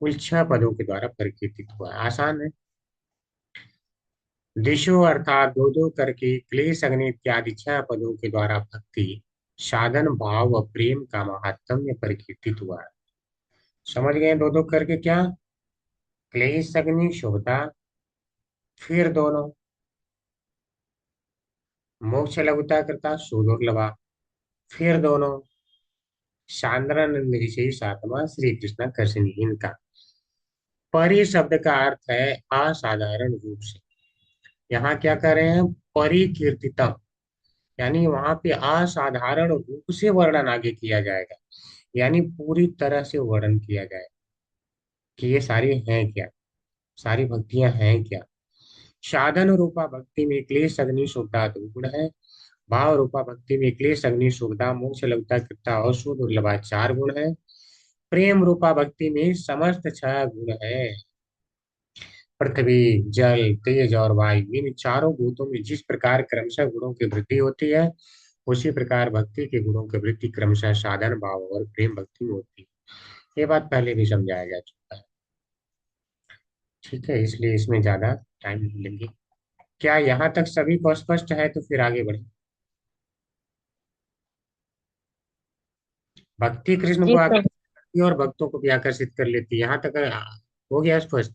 कुल 6 पदों के द्वारा परिकीर्तित हुआ है। आसान है। दिशो अर्थात दो दो करके क्लेश अग्नि इत्यादि 6 पदों के द्वारा भक्ति साधन भाव व प्रेम का महात्म्य परिकीर्तित हुआ है। समझ गए? दो दो करके क्या? क्लेश अग्नि शुभता, फिर दोनों मोक्ष लघुता करता सुदुर्लभा, फिर दोनों सांद्रानंद विशेष आत्मा श्री कृष्ण कर्षणी। इनका परि शब्द का अर्थ है असाधारण रूप से। यहाँ क्या कर रहे हैं? परिकीर्तितम, यानी वहां पे असाधारण रूप से वर्णन आगे किया जाएगा, यानी पूरी तरह से वर्णन किया जाएगा कि ये सारी हैं क्या, सारी भक्तियां हैं क्या। साधन रूपा भक्ति में क्लेश अग्नि शुभता 2 गुण है, भाव रूपा भक्ति में क्लेश अग्नि शुभता मोक्ष लभता कृता और सुदुर्लभा 4 गुण है। प्रेम रूपा भक्ति में समस्त 6 गुण है। पृथ्वी, जल, तेज और वायु, इन चारों भूतों में जिस प्रकार क्रमशः गुणों की वृद्धि होती है, उसी प्रकार भक्ति के गुणों की वृद्धि क्रमशः साधन भाव और प्रेम भक्ति में होती है। ये बात पहले भी समझाया जा चुका है। ठीक है, इसलिए इसमें ज्यादा टाइम नहीं लेंगे। क्या यहाँ तक सभी को स्पष्ट है? तो फिर आगे बढ़े। भक्ति कृष्ण जी को सर। आकर्षित करती है और भक्तों को भी आकर्षित कर लेती है। यहाँ तक हो गया स्पष्ट?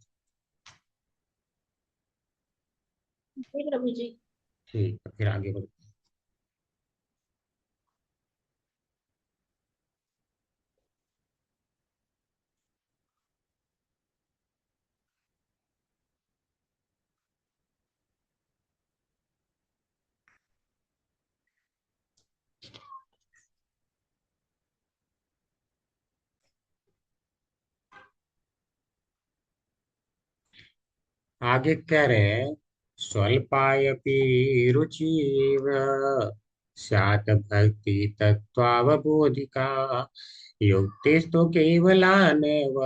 जी प्रभु जी। ठीक है, फिर आगे बढ़े। आगे कह रहे हैं, स्वल्पायपि रुचिव स्यात् भक्ति तत्त्वावबोधिका युक्तिस्तु केवलानेव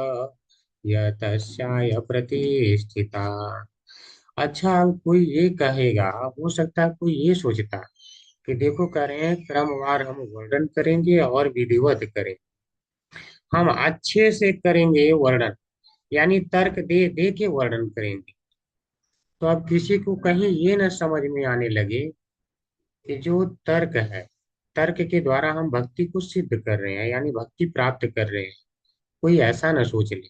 यतस्याय प्रतिष्ठिता। अच्छा, कोई ये कहेगा, हो सकता है कोई ये सोचता कि देखो कह रहे हैं क्रमवार हम वर्णन करेंगे और विधिवत करेंगे, हम अच्छे से करेंगे वर्णन, यानी तर्क दे दे के वर्णन करेंगे। तो अब किसी को कहीं ये न समझ में आने लगे कि जो तर्क है, तर्क के द्वारा हम भक्ति को सिद्ध कर रहे हैं, यानी भक्ति प्राप्त कर रहे हैं, कोई ऐसा न सोच ले।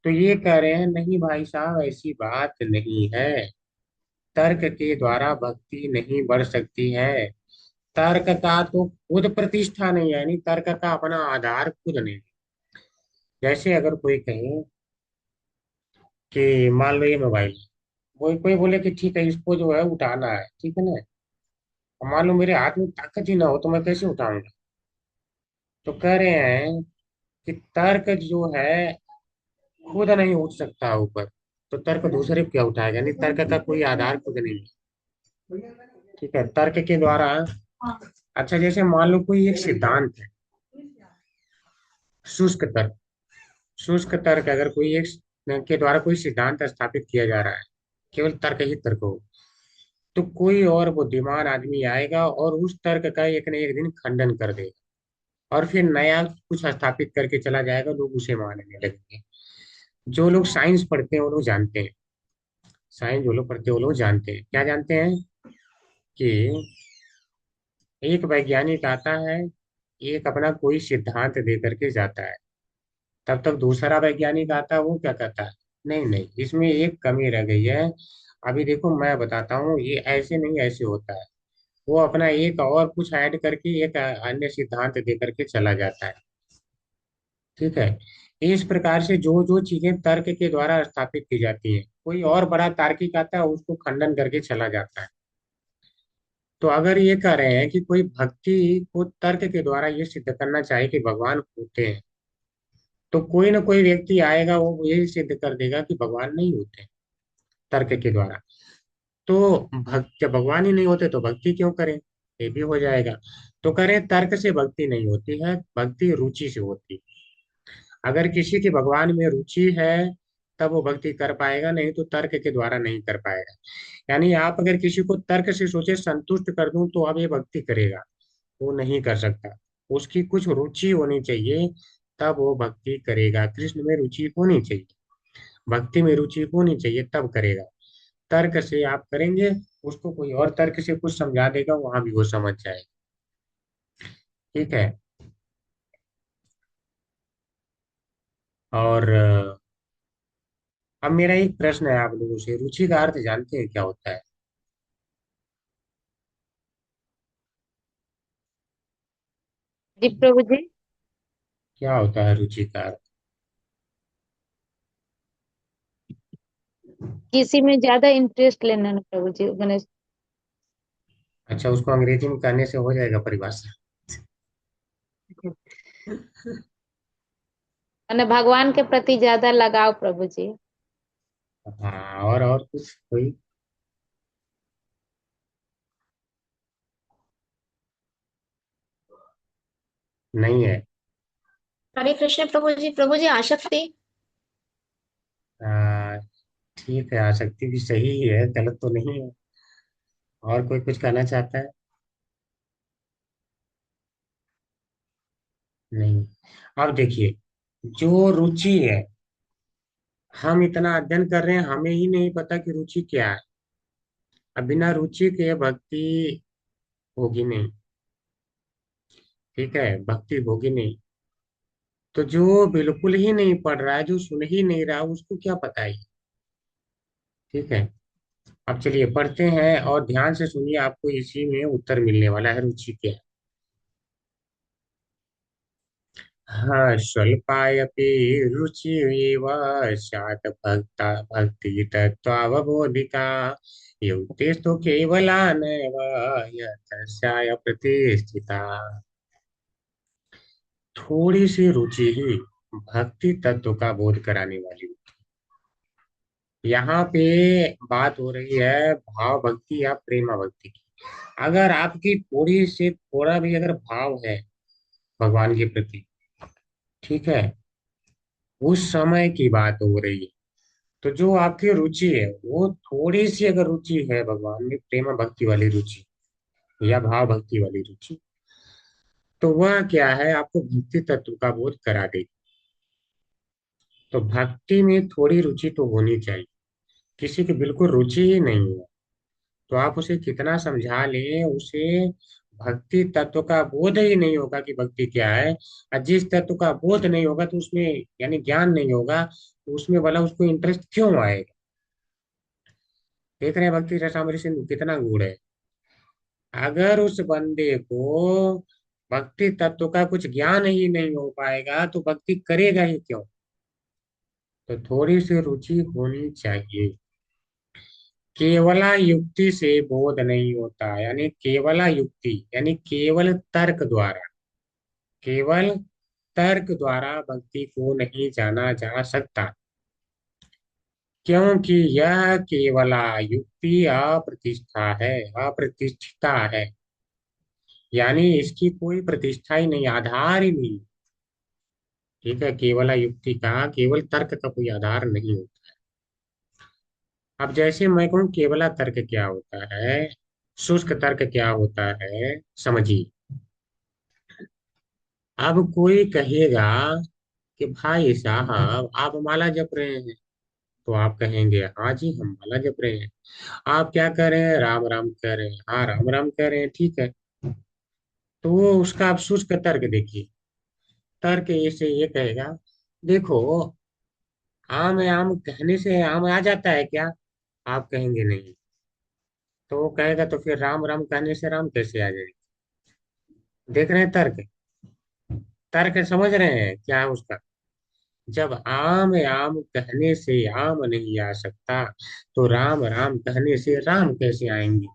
तो ये कह रहे हैं नहीं भाई साहब, ऐसी बात नहीं है। तर्क के द्वारा भक्ति नहीं बढ़ सकती है। तर्क का तो खुद प्रतिष्ठा नहीं है, यानी तर्क का अपना आधार खुद नहीं। जैसे अगर कोई कहे कि मान लो ये मोबाइल, कोई कोई बोले कि ठीक है इसको जो है उठाना है, ठीक है ना, मान लो मेरे हाथ में ताकत ही ना हो तो मैं कैसे उठाऊंगा? तो कह रहे हैं कि तर्क जो है खुद नहीं उठ सकता ऊपर, तो तर्क दूसरे को क्या उठाएगा? नहीं, तर्क का कोई आधार खुद नहीं है। ठीक है, तर्क के द्वारा। अच्छा, जैसे मान लो कोई एक सिद्धांत है, शुष्क तर्क। शुष्क तर्क अगर कोई एक के द्वारा कोई सिद्धांत स्थापित किया जा रहा है, केवल तर्क ही तर्क हो, तो कोई और बुद्धिमान आदमी आएगा और उस तर्क का एक न एक दिन खंडन कर देगा, और फिर नया कुछ स्थापित करके चला जाएगा, लोग उसे मानने लगेंगे। जो लोग साइंस पढ़ते हैं वो लोग जानते हैं, साइंस जो लोग पढ़ते हैं वो लोग जानते हैं, क्या जानते हैं? कि एक वैज्ञानिक आता है, एक अपना कोई सिद्धांत दे करके जाता है, तब तक दूसरा वैज्ञानिक आता है, वो क्या कहता है? नहीं नहीं, इसमें एक कमी रह गई है, अभी देखो मैं बताता हूँ, ये ऐसे नहीं ऐसे होता है। वो अपना एक और कुछ ऐड करके एक अन्य सिद्धांत दे करके चला जाता है। ठीक है, इस प्रकार से जो जो चीजें तर्क के द्वारा स्थापित की जाती है, कोई और बड़ा तार्किक आता है उसको खंडन करके चला जाता है। तो अगर ये कह रहे हैं कि कोई भक्ति को तर्क के द्वारा ये सिद्ध करना चाहे कि भगवान होते हैं, तो कोई ना कोई व्यक्ति आएगा वो यही सिद्ध कर देगा कि भगवान नहीं होते तर्क के द्वारा। तो भक्त जब भगवान ही नहीं होते तो भक्ति क्यों करें? ये भी हो जाएगा। तो करें, तर्क से भक्ति नहीं होती है, भक्ति रुचि से होती है। अगर किसी की भगवान में रुचि है तब वो भक्ति कर पाएगा, नहीं तो तर्क के द्वारा नहीं कर पाएगा। यानी आप अगर किसी को तर्क से सोचे संतुष्ट कर दूं तो अब ये भक्ति करेगा, वो नहीं कर सकता। उसकी कुछ रुचि होनी चाहिए, तब वो भक्ति करेगा। कृष्ण में रुचि होनी चाहिए, भक्ति में रुचि होनी चाहिए, तब करेगा। तर्क से आप करेंगे, उसको कोई और तर्क से कुछ समझा देगा, वहां भी वो समझ जाएगा। ठीक है। और अब मेरा एक प्रश्न है आप लोगों से, रुचि का अर्थ जानते हैं क्या होता है? जी प्रभु जी। क्या होता है रुचि का अर्थ? किसी में ज्यादा इंटरेस्ट लेना ना प्रभु जी, गणेश। अच्छा, उसको अंग्रेजी में कहने से हो जाएगा परिभाषा? मैंने भगवान के प्रति ज्यादा लगाव प्रभु जी। हाँ, और कुछ कोई? नहीं है? हरे कृष्ण प्रभु जी आसक्ति। आ, ठीक है, आसक्ति भी सही ही है, गलत तो नहीं है। और कोई कुछ कहना चाहता है? नहीं। अब देखिए, जो रुचि है, हम इतना अध्ययन कर रहे हैं, हमें ही नहीं पता कि रुचि क्या है। अब बिना रुचि के भक्ति होगी नहीं। ठीक है, भक्ति होगी नहीं। तो जो बिल्कुल ही नहीं पढ़ रहा है, जो सुन ही नहीं रहा, उसको क्या पता है? ठीक है। अब चलिए पढ़ते हैं और ध्यान से सुनिए, आपको इसी में उत्तर मिलने वाला है, रुचि क्या है। हाँ, स्वल्पायपि रुचिरेव स्यात् भक्ता भक्ति तत्त्वावबोधिका युक्तिस्तु केवला नैव यतस्याः प्रतिष्ठिता। थोड़ी सी रुचि ही भक्ति तत्व का बोध कराने वाली होती है। यहाँ पे बात हो रही है भाव भक्ति या प्रेमा भक्ति की। अगर आपकी थोड़ी से थोड़ा भी अगर भाव है भगवान के प्रति, ठीक है, उस समय की बात हो रही है। तो जो आपकी रुचि है, वो थोड़ी सी अगर रुचि है भगवान में, प्रेम भक्ति वाली रुचि या भाव भक्ति वाली रुचि, तो वह क्या है, आपको भक्ति तत्व का बोध करा देगी। तो भक्ति में थोड़ी रुचि तो होनी चाहिए। किसी की बिल्कुल रुचि ही नहीं है, तो आप उसे कितना समझा लें, उसे भक्ति तत्व का बोध ही नहीं होगा कि भक्ति क्या है। और जिस तत्व का बोध नहीं होगा तो उसमें, यानी ज्ञान नहीं होगा, तो उसमें भला उसको इंटरेस्ट क्यों आएगा? देख रहे हैं भक्ति रसामृत सिंधु कितना गुण है। अगर उस बंदे को भक्ति तत्व का कुछ ज्ञान ही नहीं हो पाएगा तो भक्ति करेगा ही क्यों? तो थोड़ी सी रुचि होनी चाहिए। केवला युक्ति से बोध नहीं होता, यानी केवला युक्ति यानी केवल तर्क द्वारा, केवल तर्क द्वारा भक्ति को नहीं जाना जा सकता। क्योंकि यह केवला युक्ति अप्रतिष्ठा है, अप्रतिष्ठिता है। यानी इसकी कोई प्रतिष्ठा ही नहीं, आधार ही नहीं। ठीक है, केवल युक्ति का, केवल तर्क का कोई आधार नहीं होता। अब जैसे मैं कहूँ केवला तर्क क्या होता है, शुष्क तर्क क्या होता है, समझिए। अब कोई कहेगा कि भाई साहब आप माला जप रहे हैं, तो आप कहेंगे हाँ जी हम माला जप रहे हैं। आप क्या कर रहे हैं? राम राम कर रहे हैं। हाँ, राम राम कर रहे हैं, ठीक है। तो वो उसका आप शुष्क तर्क देखिए। तर्क ऐसे ये कहेगा, देखो, आम आम कहने से आम आ जाता है क्या? आप कहेंगे नहीं। तो वो कहेगा तो फिर राम राम कहने से राम कैसे आ जाएगा? देख रहे हैं तर्क? तर्क समझ रहे हैं क्या है उसका? जब आम आम कहने से आम नहीं आ सकता, तो राम राम कहने से राम कैसे आएंगे?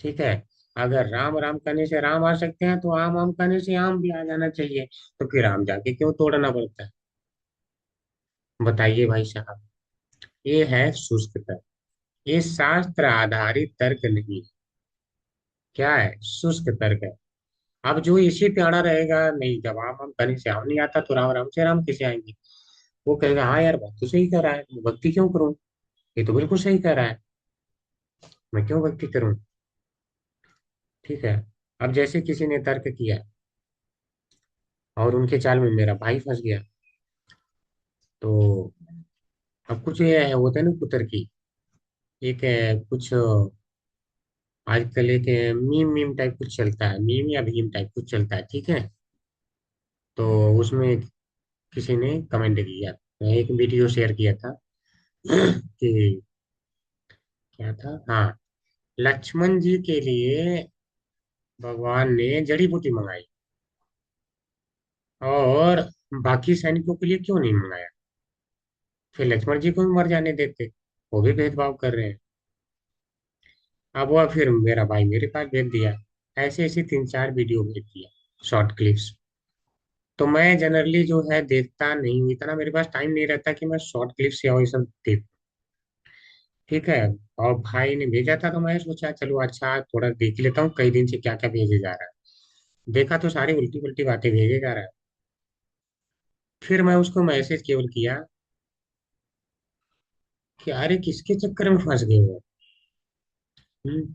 ठीक है। अगर राम राम कहने से राम आ सकते हैं तो आम आम कहने से आम भी आ जाना चाहिए। तो फिर आम जाके क्यों तोड़ना पड़ता है? बताइए भाई साहब। ये है शुष्क तर्क, ये शास्त्र आधारित तर्क नहीं है। क्या है, शुष्क तर्क है। अब जो इसी पे अड़ा रहेगा, नहीं जब हम कहीं से हम नहीं आता तो राम राम से राम कैसे आएंगे, वो कहेगा हाँ यार बात तो सही कह रहा है, मैं भक्ति क्यों करूं, ये तो बिल्कुल सही कह रहा है, मैं क्यों भक्ति करूं। ठीक है। अब जैसे किसी ने तर्क किया और उनके चाल में मेरा भाई फंस गया, तो अब कुछ ये होता है ना कुतर्की, एक कुछ आजकल एक मीम मीम टाइप कुछ चलता है, मीम या भीम टाइप कुछ चलता है, ठीक है। तो उसमें किसी ने कमेंट किया, एक वीडियो शेयर किया था कि क्या था, हाँ, लक्ष्मण जी के लिए भगवान ने जड़ी बूटी मंगाई और बाकी सैनिकों के लिए क्यों नहीं मंगाया, फिर लक्ष्मण जी को भी मर जाने देते, वो भी भेदभाव कर रहे हैं। अब वह फिर मेरा भाई मेरे पास भेज दिया, ऐसे ऐसे तीन चार वीडियो भेज दिया, शॉर्ट क्लिप्स। तो मैं जनरली जो है देखता नहीं हूँ, इतना मेरे पास टाइम नहीं रहता कि मैं शॉर्ट क्लिप्स या ये सब देख। ठीक है। और भाई ने भेजा था तो मैं सोचा चलो अच्छा थोड़ा देख लेता हूँ कई दिन से क्या क्या भेजे जा रहा है। देखा तो सारी उल्टी उल्टी बातें भेजे जा रहा है। फिर मैं उसको मैसेज केवल किया कि अरे किसके चक्कर में फंस गए हो,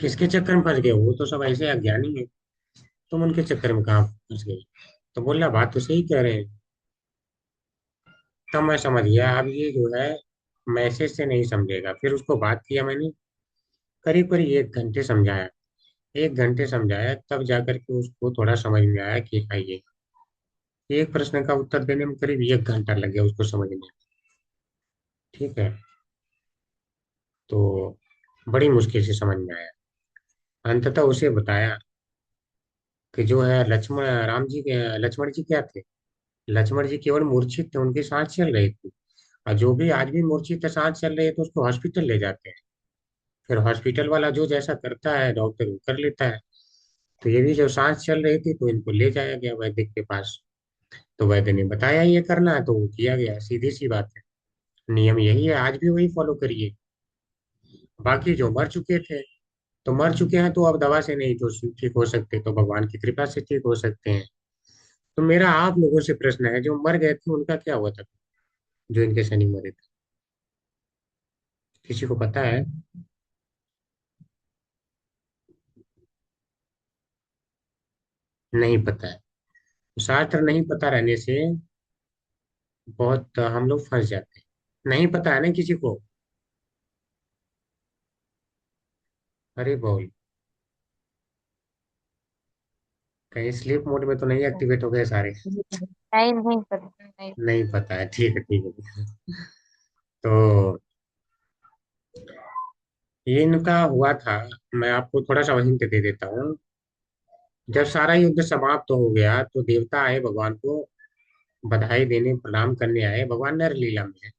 किसके चक्कर में फंस गए हो, वो तो सब ऐसे अज्ञानी है, तुम उनके चक्कर में कहाँ फंस गए। तो बोला बात तो सही कह रहे हैं। तब मैं समझ गया अब ये जो है मैसेज से नहीं समझेगा, फिर उसको बात किया मैंने, करीब करीब 1 घंटे समझाया, 1 घंटे समझाया तब जाकर के उसको थोड़ा समझ में आया कि हाँ ये एक प्रश्न का उत्तर देने में करीब 1 घंटा लग गया उसको समझने में। ठीक है। तो बड़ी मुश्किल से समझ में आया। अंततः उसे बताया कि जो है लक्ष्मण राम जी के लक्ष्मण जी क्या थे, लक्ष्मण जी केवल मूर्छित थे, उनकी सांस चल रही थी, और जो भी आज भी मूर्छित है सांस चल रही है तो उसको हॉस्पिटल ले जाते हैं, फिर हॉस्पिटल वाला जो जैसा करता है डॉक्टर वो कर लेता है। तो ये भी जब सांस चल रही थी तो इनको ले जाया गया वैद्य के पास, तो वैद्य ने बताया ये करना है तो वो किया गया, सीधी सी बात है। नियम यही है, आज भी वही फॉलो करिए। बाकी जो मर चुके थे तो मर चुके हैं, तो अब दवा से नहीं तो ठीक हो सकते, तो भगवान की कृपा से ठीक हो सकते हैं। तो मेरा आप लोगों से प्रश्न है, जो मर गए थे उनका क्या हुआ था, जो इनके शनि मरे थे, किसी को पता है? नहीं पता है। शास्त्र नहीं पता रहने से बहुत हम लोग फंस जाते हैं, नहीं पता है ना किसी को। अरे बोल, कहीं स्लीप मोड में तो नहीं एक्टिवेट हो गए सारे? नहीं नहीं पता नहीं। नहीं पता है, ठीक है ठीक है। तो ये इनका हुआ था, मैं आपको थोड़ा सा हिंट दे देता हूँ। जब सारा युद्ध समाप्त हो गया तो देवता आए भगवान को बधाई देने प्रणाम करने आए, भगवान नर लीला में है।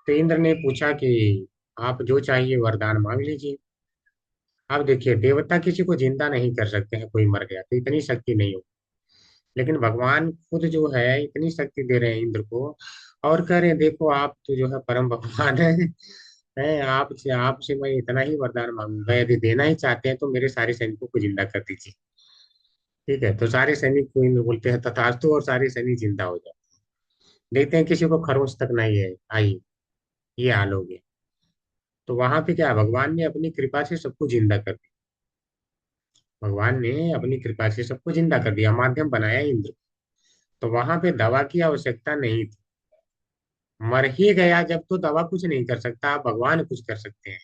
तो इंद्र ने पूछा कि आप जो चाहिए वरदान मांग लीजिए। अब देखिए देवता किसी को जिंदा नहीं कर सकते हैं, कोई मर गया तो इतनी शक्ति नहीं हो, लेकिन भगवान खुद जो है इतनी शक्ति दे रहे हैं इंद्र को, और कह रहे हैं देखो आप तो जो है परम भगवान है आपसे मैं इतना ही वरदान मांगूंगा, यदि देना ही चाहते हैं तो मेरे सारे सैनिकों को जिंदा कर दीजिए। ठीक है। तो सारे सैनिक को इंद्र बोलते हैं तथास्तु, और सारे सैनिक जिंदा हो जाते। देखते हैं किसी को खरोच तक नहीं है आई, ये हाल हो गया। तो वहां पे क्या, भगवान ने अपनी कृपा से सबको जिंदा कर दिया, भगवान ने अपनी कृपा से सबको जिंदा कर दिया, माध्यम बनाया इंद्र। तो वहां पे दवा की आवश्यकता नहीं थी, मर ही गया जब तो दवा कुछ नहीं कर सकता, आप भगवान कुछ कर सकते हैं।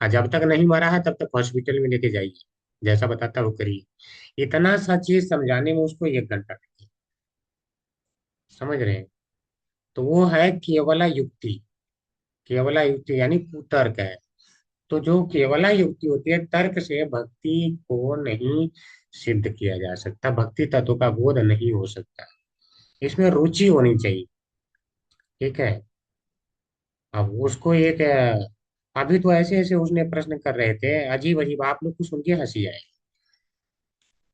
और जब तक नहीं मरा है तब तक हॉस्पिटल में लेके जाइए, जैसा बताता वो करिए। इतना सा चीज समझाने में उसको 1 घंटा लग गया। समझ रहे हैं? तो वो है केवला युक्ति, केवला युक्ति यानी कुतर्क है। तो जो केवला युक्ति होती है, तर्क से भक्ति को नहीं सिद्ध किया जा सकता, भक्ति तत्व का बोध नहीं हो सकता, इसमें रुचि होनी चाहिए। ठीक है। अब उसको एक अभी तो ऐसे ऐसे उसने प्रश्न कर रहे थे अजीब अजीब, आप लोग को सुन के हंसी आए।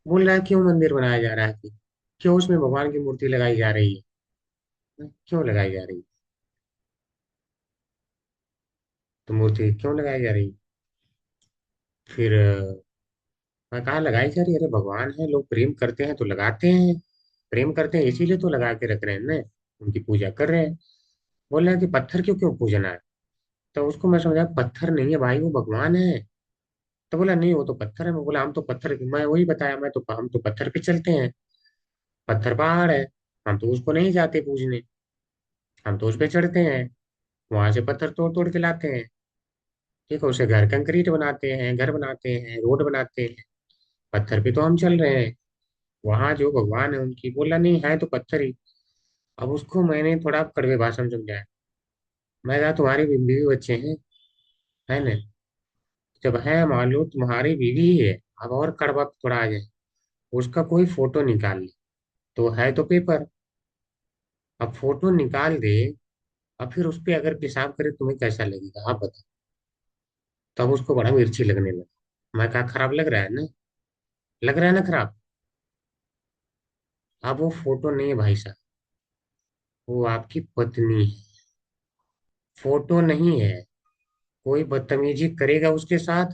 बोल रहा है क्यों मंदिर बनाया जा रहा है, क्यों उसमें भगवान की मूर्ति लगाई जा रही है, क्यों लगाई जा रही है, तो मूर्ति क्यों लगाई जा रही है? फिर मैं कहा लगाई जा रही है? अरे भगवान है, लोग प्रेम करते हैं तो लगाते हैं, प्रेम करते हैं इसीलिए तो लगा के रख रहे हैं ना, उनकी पूजा कर रहे हैं। बोल रहे हैं कि पत्थर क्यों क्यों पूजना है? तो उसको मैं समझा पत्थर नहीं है भाई, वो भगवान है। तो बोला नहीं वो तो पत्थर है। मैं बोला हम तो पत्थर, मैं वही बताया, मैं तो हम तो पत्थर पे चलते हैं, पत्थर पहाड़ है, हम तो उसको नहीं जाते पूजने, हम तो उस पे चढ़ते हैं, वहां से पत्थर तोड़ तोड़ के लाते हैं। ठीक है, उसे घर कंक्रीट बनाते हैं, घर बनाते हैं, रोड बनाते हैं, पत्थर पे तो हम चल रहे हैं। वहां जो भगवान है उनकी, बोला नहीं है तो पत्थर ही। अब उसको मैंने थोड़ा कड़वे भाषा में समझाया। मैं कहा तुम्हारी बीवी बच्चे हैं, है ना? जब है मान लो तुम्हारी बीवी ही है, अब और कड़वा थोड़ा आ जाए, उसका कोई फोटो निकाल ले, तो है तो पेपर, अब फोटो निकाल दे, अब फिर उस पे अगर पेशाब करे तुम्हें कैसा लगेगा आप बताओ? तब उसको बड़ा मिर्ची लगने लगा। मैं कहा खराब लग रहा है ना, लग रहा है ना खराब? अब वो फोटो नहीं है भाई साहब, वो आपकी पत्नी है, फोटो नहीं है। कोई बदतमीजी करेगा उसके साथ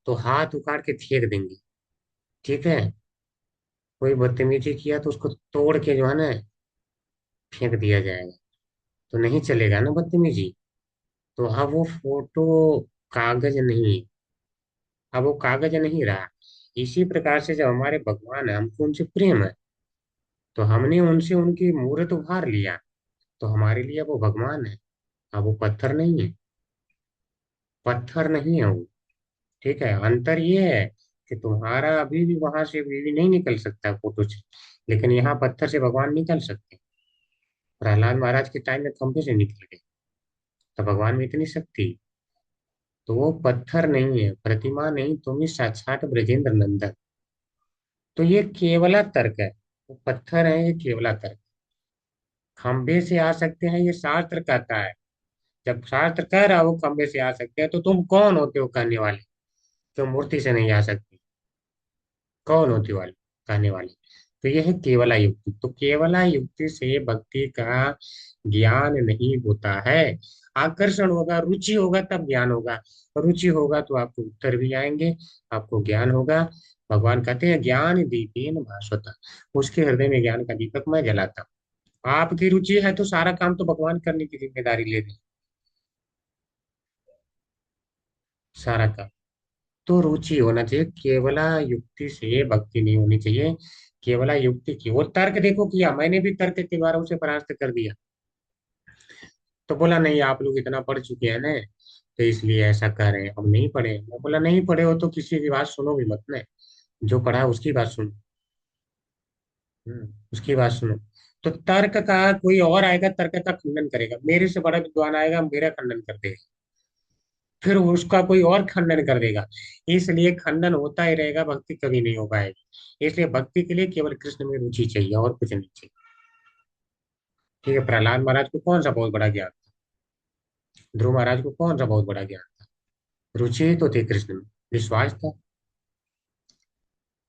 तो हाथ उखाड़ के फेंक देंगे, ठीक है? कोई बदतमीजी किया तो उसको तोड़ के जो है ना फेंक दिया जाएगा, तो नहीं चलेगा ना बदतमीजी। तो अब वो फोटो कागज नहीं, अब वो कागज नहीं रहा। इसी प्रकार से जब हमारे भगवान है, हमको उनसे प्रेम है, तो हमने उनसे उनकी मूर्त उभार लिया, तो हमारे लिए वो भगवान है। अब वो पत्थर नहीं है, पत्थर नहीं है वो। ठीक है, अंतर ये है कि तुम्हारा अभी भी वहां से अभी भी नहीं निकल सकता फोटो से, लेकिन यहाँ पत्थर से भगवान निकल सकते हैं। प्रहलाद महाराज के टाइम में खंभे से निकल गए, तो भगवान में इतनी शक्ति। तो वो पत्थर नहीं है, प्रतिमा नहीं, तुम ही साक्षात ब्रजेंद्र नंदन। तो ये केवला तर्क है, वो पत्थर है, ये केवला तर्क। खंभे से आ सकते हैं ये शास्त्र कहता है। जब शास्त्र कह रहा है वो खंभे से आ सकते हैं, तो तुम कौन होते हो कहने वाले जो मूर्ति से नहीं आ सकती? कौन होती वाले कहने वाले? तो यह है केवला युक्ति। तो केवला युक्ति से भक्ति का ज्ञान नहीं होता है। आकर्षण होगा, रुचि होगा तब ज्ञान होगा। रुचि होगा तो आपको उत्तर भी आएंगे, आपको ज्ञान होगा। भगवान कहते हैं ज्ञान दीपेन भास्वता, उसके हृदय में ज्ञान का दीपक मैं जलाता हूँ। आपकी रुचि है तो सारा काम तो भगवान करने की जिम्मेदारी ले रहे हैं, सारा काम। तो रुचि होना चाहिए, केवला युक्ति से भक्ति नहीं होनी चाहिए। केवला युक्ति की, वो तर्क देखो किया, मैंने भी तर्क के द्वारा उसे परास्त कर दिया। तो बोला नहीं आप लोग इतना पढ़ चुके हैं ना, तो इसलिए ऐसा कह रहे हैं, हम नहीं पढ़े। मैं बोला नहीं पढ़े हो तो किसी की बात सुनो भी मत ना, जो पढ़ा है उसकी बात सुनो। उसकी बात सुनो। तो तर्क का कोई और आएगा, तर्क का खंडन करेगा, मेरे से बड़ा विद्वान आएगा मेरा खंडन कर देगा, फिर उसका कोई और खंडन कर देगा। इसलिए खंडन होता ही रहेगा, भक्ति कभी नहीं हो पाएगी। इसलिए भक्ति के लिए केवल कृष्ण में रुचि चाहिए और कुछ नहीं चाहिए। ठीक है, प्रहलाद महाराज को कौन सा बहुत बड़ा ज्ञान था? ध्रुव महाराज को कौन सा बहुत बड़ा ज्ञान था? रुचि ही तो थी कृष्ण में, विश्वास था।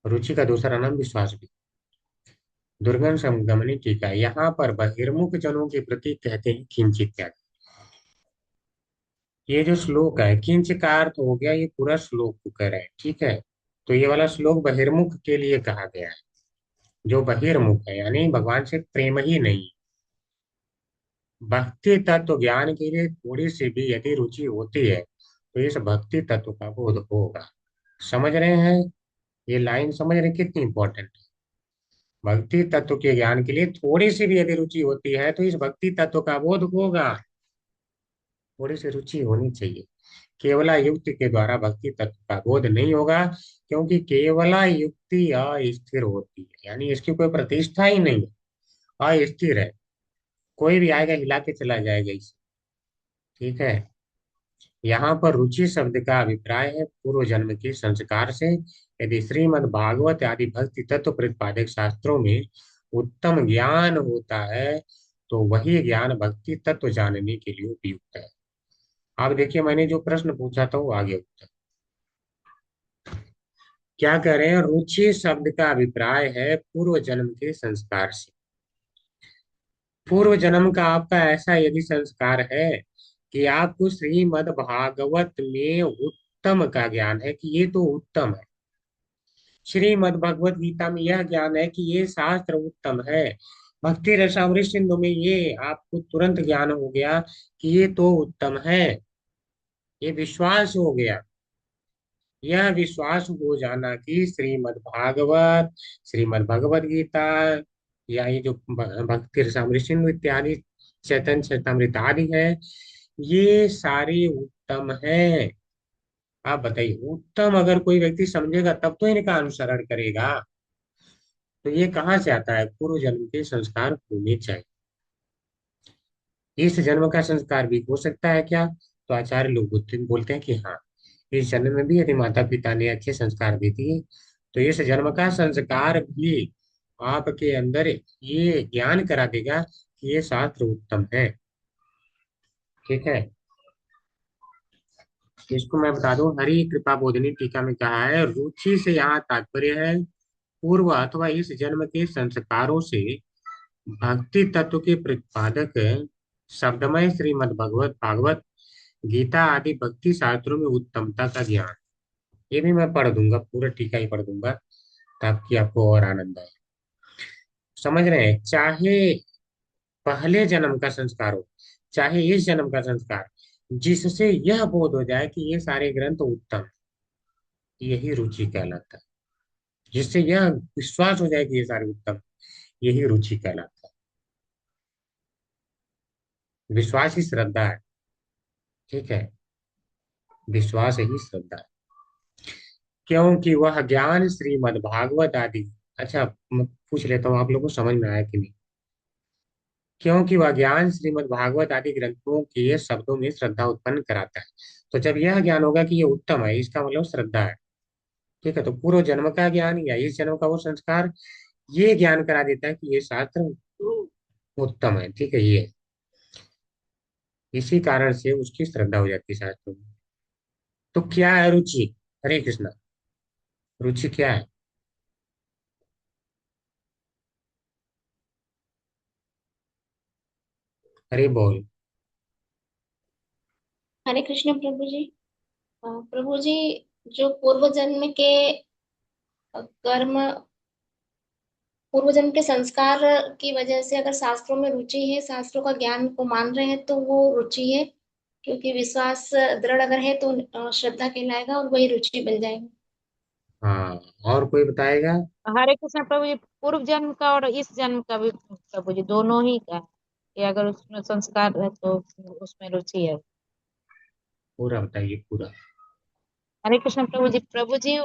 रुचि का दूसरा नाम विश्वास भी। दुर्गम संगमनी टीका, यहाँ पर बहिर्मुख जनों के प्रति कहते हैं किंचित त्याग। ये जो श्लोक है, किंच का अर्थ हो गया, ये पूरा श्लोक को कह रहा है, ठीक है? तो ये वाला श्लोक बहिर्मुख के लिए कहा गया है। जो बहिर्मुख है यानी भगवान से प्रेम ही नहीं, भक्ति तत्व ज्ञान के लिए थोड़ी सी भी यदि रुचि होती है तो इस भक्ति तत्व का बोध होगा। समझ रहे हैं? ये लाइन समझ रहे हैं कितनी इंपॉर्टेंट है? भक्ति तत्व के ज्ञान के लिए थोड़ी सी भी यदि रुचि होती है तो इस भक्ति तत्व का बोध होगा। थोड़ी सी रुचि होनी चाहिए। केवला युक्ति के द्वारा भक्ति तत्व का बोध नहीं होगा, क्योंकि केवला युक्ति अस्थिर होती है, यानी इसकी कोई प्रतिष्ठा ही नहीं है, अस्थिर है। कोई भी आएगा हिला के चला जाएगा इसे। ठीक है, यहाँ पर रुचि शब्द का अभिप्राय है पूर्व जन्म के संस्कार से। यदि श्रीमद् भागवत आदि भक्ति तत्व प्रतिपादक शास्त्रों में उत्तम ज्ञान होता है तो वही ज्ञान भक्ति तत्व जानने के लिए उपयुक्त है। आप देखिए मैंने जो प्रश्न पूछा था वो आगे उत्तर क्या कह रहे हैं? रुचि शब्द का अभिप्राय है पूर्व जन्म के संस्कार से। पूर्व जन्म का आपका ऐसा यदि संस्कार है कि आपको श्रीमद् भागवत में उत्तम का ज्ञान है कि ये तो उत्तम है, श्रीमद् भगवत गीता में यह ज्ञान है कि ये शास्त्र उत्तम है। भक्ति रसामृत सिंधु में ये आपको तुरंत ज्ञान हो गया कि ये तो उत्तम है। ये विश्वास हो गया। यह विश्वास हो जाना कि श्रीमद् भागवत, श्रीमद् भगवत गीता, या ये जो भक्ति रसामृत सिंधु इत्यादि, चैतन्य चरितामृत आदि है, ये सारे उत्तम है। आप बताइए, उत्तम अगर कोई व्यक्ति समझेगा तब तो इनका अनुसरण करेगा। तो ये कहाँ से आता है? पूर्व जन्म के संस्कार होने चाहिए। इस जन्म का संस्कार भी हो सकता है क्या? तो आचार्य लोग बोलते हैं कि हाँ, इस जन्म में भी यदि माता पिता ने अच्छे संस्कार दे दिए तो इस जन्म का संस्कार भी आपके अंदर ये ज्ञान करा देगा कि ये शास्त्र उत्तम है। ठीक है, इसको मैं बता दूं, हरि कृपा बोधिनी टीका में कहा है, रुचि से यहाँ तात्पर्य है पूर्व अथवा इस जन्म के संस्कारों से भक्ति तत्व के प्रतिपादक शब्दमय श्रीमद् भगवत भागवत गीता आदि भक्ति शास्त्रों में उत्तमता का ज्ञान। ये भी मैं पढ़ दूंगा, पूरा टीका ही पढ़ दूंगा ताकि आपको और आनंद आए। समझ रहे हैं? चाहे पहले जन्म का संस्कार हो, चाहे इस जन्म का संस्कार, जिससे यह बोध हो जाए कि ये सारे ग्रंथ उत्तम हैं, यही रुचि कहलाता है। जिससे यह विश्वास हो जाए कि ये सारे उत्तम हैं, यही रुचि कहलाता है। विश्वास ही श्रद्धा है। ठीक है, विश्वास ही श्रद्धा है, क्योंकि वह ज्ञान श्रीमद् भागवत आदि। अच्छा, मैं पूछ लेता हूँ आप लोगों को समझ में आया कि नहीं? क्योंकि वह ज्ञान श्रीमद् भागवत आदि ग्रंथों के शब्दों में श्रद्धा उत्पन्न कराता है। तो जब यह ज्ञान होगा कि ये उत्तम है, इसका मतलब श्रद्धा है। ठीक है, तो पूर्व जन्म का ज्ञान या इस जन्म का वो संस्कार ये ज्ञान करा देता है कि ये शास्त्र उत्तम है। ठीक है, ये इसी कारण से उसकी श्रद्धा हो जाती है शास्त्रों में। तो क्या है रुचि? हरे कृष्णा, रुचि क्या है? हरे बोल। हरे कृष्ण प्रभु जी। प्रभु जी, जो पूर्व जन्म के कर्म, पूर्व जन्म के संस्कार की वजह से अगर शास्त्रों में रुचि है, शास्त्रों का ज्ञान को मान रहे हैं, तो वो रुचि है। क्योंकि विश्वास दृढ़ अगर है तो श्रद्धा कहलाएगा और वही रुचि बन जाएगा। हाँ, और कोई बताएगा? हरे कृष्ण प्रभु जी, पूर्व जन्म का और इस जन्म का भी प्रभु जी दोनों ही का है कि अगर उसमें संस्कार है तो उसमें रुचि है। पूरा बताइए, पूरा। हरे कृष्ण प्रभु जी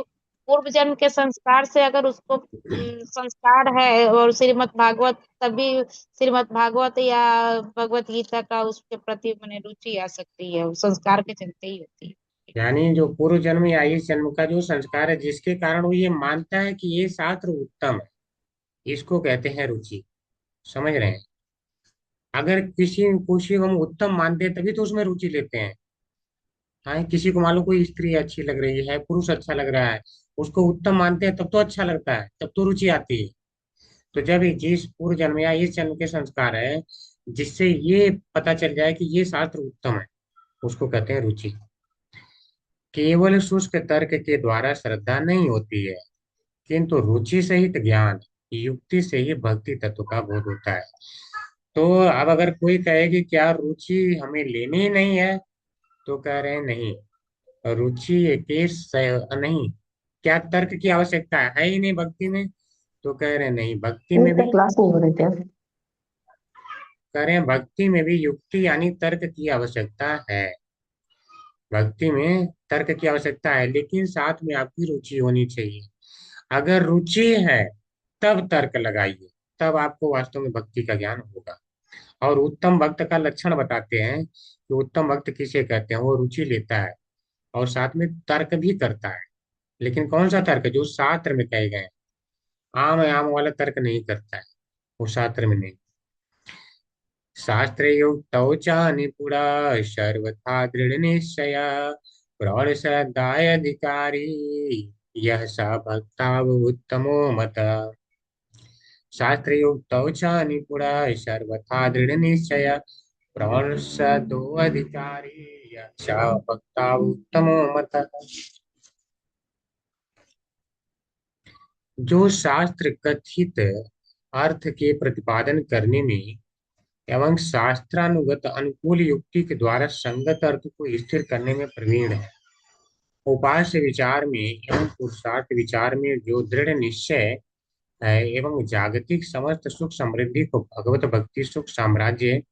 पूर्व जन्म के संस्कार से अगर उसको संस्कार है और श्रीमद् भागवत, तभी श्रीमद् भागवत या भगवत गीता का उसके प्रति मैंने रुचि आ सकती है, वो संस्कार के चलते ही होती है। यानी जो पूर्व जन्म या इस जन्म का जो संस्कार है जिसके कारण वो ये मानता है कि ये शास्त्र उत्तम है, इसको कहते हैं रुचि। समझ रहे हैं? अगर किसी को हम उत्तम मानते हैं तभी तो उसमें रुचि लेते हैं। हाँ, किसी को मान लो कोई स्त्री अच्छी लग रही है, पुरुष अच्छा लग रहा है, उसको उत्तम मानते हैं तब तो अच्छा लगता है, तब तो रुचि आती है। तो जब ये जिस पूर्व जन्म या इस जन्म के संस्कार है जिससे ये पता चल जाए कि ये शास्त्र उत्तम है, उसको कहते हैं रुचि। केवल शुष्क तर्क के द्वारा श्रद्धा नहीं होती है, किंतु रुचि सहित ज्ञान, युक्ति से ही भक्ति तत्व का बोध होता है। तो अब अगर कोई कहे कि क्या रुचि हमें लेनी ही नहीं है, तो कह रहे हैं नहीं, रुचि नहीं। क्या तर्क की आवश्यकता है ही नहीं भक्ति में? तो कह रहे हैं नहीं, भक्ति में भी, क्लास ओवर है क्या? कह रहे हैं भक्ति में भी युक्ति यानी तर्क की आवश्यकता है। भक्ति में तर्क की आवश्यकता है, लेकिन साथ में आपकी रुचि होनी चाहिए। अगर रुचि है तब तर्क लगाइए, तब आपको वास्तव में भक्ति का ज्ञान होगा। और उत्तम भक्त का लक्षण बताते हैं कि उत्तम भक्त किसे कहते हैं। वो रुचि लेता है और साथ में तर्क भी करता है, लेकिन कौन सा तर्क? जो शास्त्र में कहे गए हैं। आम आम वाला तर्क नहीं करता है, वो शास्त्र में नहीं। शास्त्र युक्तौ च निपुणा सर्वथा दृढ़ निश्चय प्रौढ़ श्रद्धाय अधिकारी यह स भक्ताव उत्तमो मत। शास्त्र युक्तौ च निपुणा सर्वथा दृढ़ निश्चय प्रौढ़ श्रद्धो अधिकारी यह स भक्ताव उत्तमो मत। जो शास्त्र कथित अर्थ के प्रतिपादन करने में एवं शास्त्रानुगत अनुकूल युक्ति के द्वारा संगत अर्थ को स्थिर करने में प्रवीण है। उपास्य विचार में एवं पुरुषार्थ विचार में जो दृढ़ निश्चय है एवं जागतिक समस्त सुख समृद्धि को भगवत भक्ति सुख साम्राज्य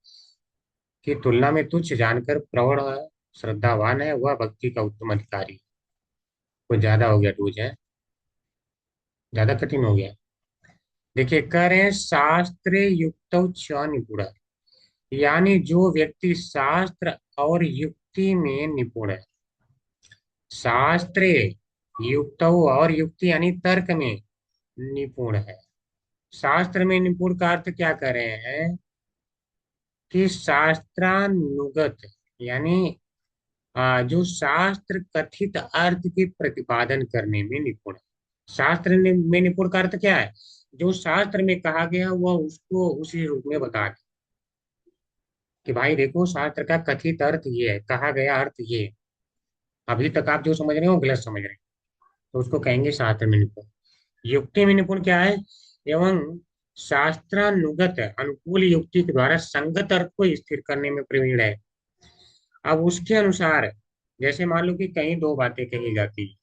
की तुलना में तुच्छ जानकर प्रौढ़ श्रद्धावान है, वह भक्ति का उत्तम अधिकारी। कुछ ज्यादा हो गया टूज है, ज्यादा कठिन हो गया। देखिए, कह रहे हैं शास्त्र युक्त च निपुण, यानी जो व्यक्ति शास्त्र और युक्ति में निपुण है। शास्त्र युक्त और युक्ति यानी तर्क में निपुण है। शास्त्र में निपुण का अर्थ क्या कर रहे हैं कि शास्त्रानुगत, यानी जो शास्त्र कथित अर्थ के प्रतिपादन करने में निपुण है। में निपुण का अर्थ क्या है? जो शास्त्र में कहा गया वह उसको उसी रूप में बता दे कि भाई देखो, शास्त्र का कथित अर्थ ये है, कहा गया अर्थ ये है। अभी तक आप जो समझ रहे हो गलत समझ रहे हैं, तो उसको कहेंगे शास्त्र में निपुण। युक्ति में निपुण क्या है? एवं शास्त्रानुगत अनुकूल युक्ति के द्वारा संगत अर्थ को स्थिर करने में प्रवीण है। अब उसके अनुसार, जैसे मान लो कि कहीं दो बातें कही जाती है,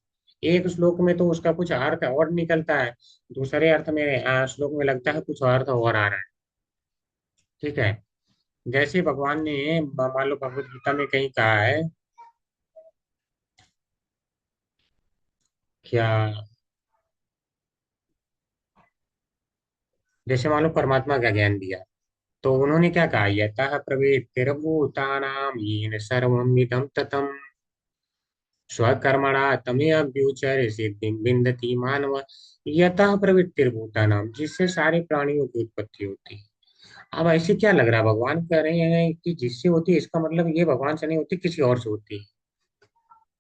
एक श्लोक में तो उसका कुछ अर्थ और निकलता है, दूसरे अर्थ में श्लोक में लगता है कुछ अर्थ और आ रहा है। ठीक है, जैसे भगवान ने मान लो भगवत गीता में कहीं कहा है क्या, जैसे मान लो परमात्मा का ज्ञान दिया, तो उन्होंने क्या कहा, यतः प्रवृत्तिर्भूतानां येन सर्वम् इदं ततम् स्वकर्मणा तमेअभ्युचर सिद्धिं विन्दति मानव। यतः प्रवृत्तिर्भूतानां, जिससे सारे प्राणियों की उत्पत्ति होती है। अब ऐसे क्या लग रहा है, भगवान कह रहे हैं कि जिससे होती है, इसका मतलब ये भगवान से नहीं होती, किसी और से होती है।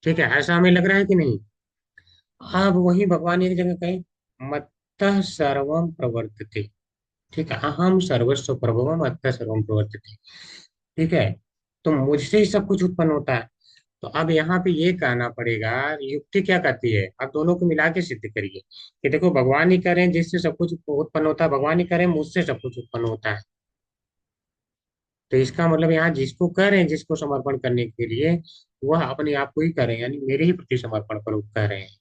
ठीक है, ऐसा हमें लग रहा है कि नहीं? अब वही भगवान एक जगह कहे, मत्तः सर्वम प्रवर्तते। ठीक है, अहम सर्वस्व प्रभवम मत्तः सर्वम प्रवर्तते। ठीक है, तो मुझसे ही सब कुछ उत्पन्न होता है। तो अब यहाँ पे ये कहना पड़ेगा, युक्ति क्या कहती है, अब दोनों को मिला के सिद्ध करिए कि देखो, भगवान ही कह रहे हैं जिससे सब कुछ उत्पन्न होता है, भगवान ही कह रहे हैं मुझसे सब कुछ उत्पन्न होता है। तो इसका मतलब यहाँ जिसको कह रहे हैं, जिसको समर्पण करने के लिए, वह अपने आप को ही कर रहे हैं, यानी मेरे ही प्रति समर्पण पर कह रहे हैं।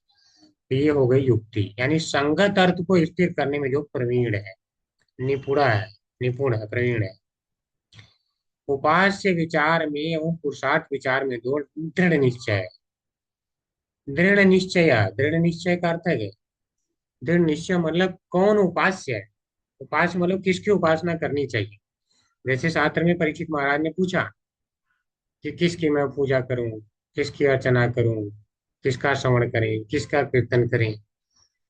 तो ये हो गई युक्ति, यानी संगत अर्थ को स्थिर करने में जो प्रवीण है, निपुणा है, निपुण है, प्रवीण है। उपास्य विचार में एवं पुरुषार्थ विचार में दो दृढ़ निश्चय है। दृढ़ निश्चय का अर्थ है कि दृढ़ निश्चय मतलब कौन उपास्य है। उपास्य मतलब किसकी उपासना करनी चाहिए। जैसे शास्त्र में परीक्षित महाराज ने पूछा कि किसकी मैं पूजा करूं, किसकी अर्चना करूं, किसका श्रवण करें, किसका कीर्तन करें,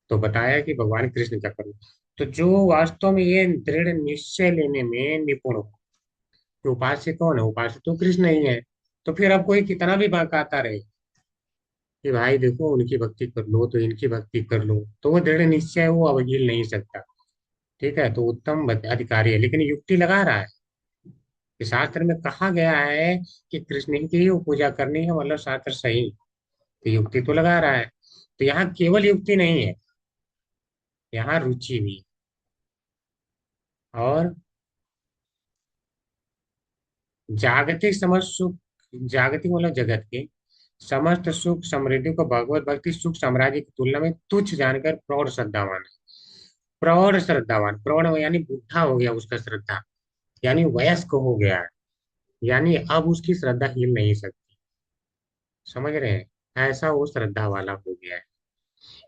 तो बताया कि भगवान कृष्ण का करूं। तो जो वास्तव में ये दृढ़ निश्चय लेने में निपुण हो, तो उपास्य कौन है? उपास्य तो कृष्ण ही है। तो फिर अब कोई कितना भी बहकाता रहे कि भाई देखो उनकी भक्ति कर लो, तो इनकी भक्ति कर लो, तो वो दृढ़ निश्चय वो अब हिल नहीं सकता। ठीक है, तो उत्तम अधिकारी है, लेकिन युक्ति लगा रहा है कि शास्त्र में कहा गया है कि कृष्ण ही की ही पूजा करनी है, मतलब शास्त्र सही, तो युक्ति तो लगा रहा है। तो यहाँ केवल युक्ति नहीं है, यहाँ रुचि भी। और जागतिक समस्त सुख, जागतिक मतलब जगत के समस्त सुख समृद्धि को भगवत भक्ति सुख साम्राज्य की तुलना में तुच्छ जानकर प्रौढ़ श्रद्धावान है। प्रौढ़ श्रद्धावान, प्रौढ़ यानी बुढ़ा हो गया उसका श्रद्धा, यानी वयस्क हो गया है, यानी अब उसकी श्रद्धा हिल नहीं सकती। समझ रहे हैं, ऐसा वो श्रद्धा वाला हो गया है।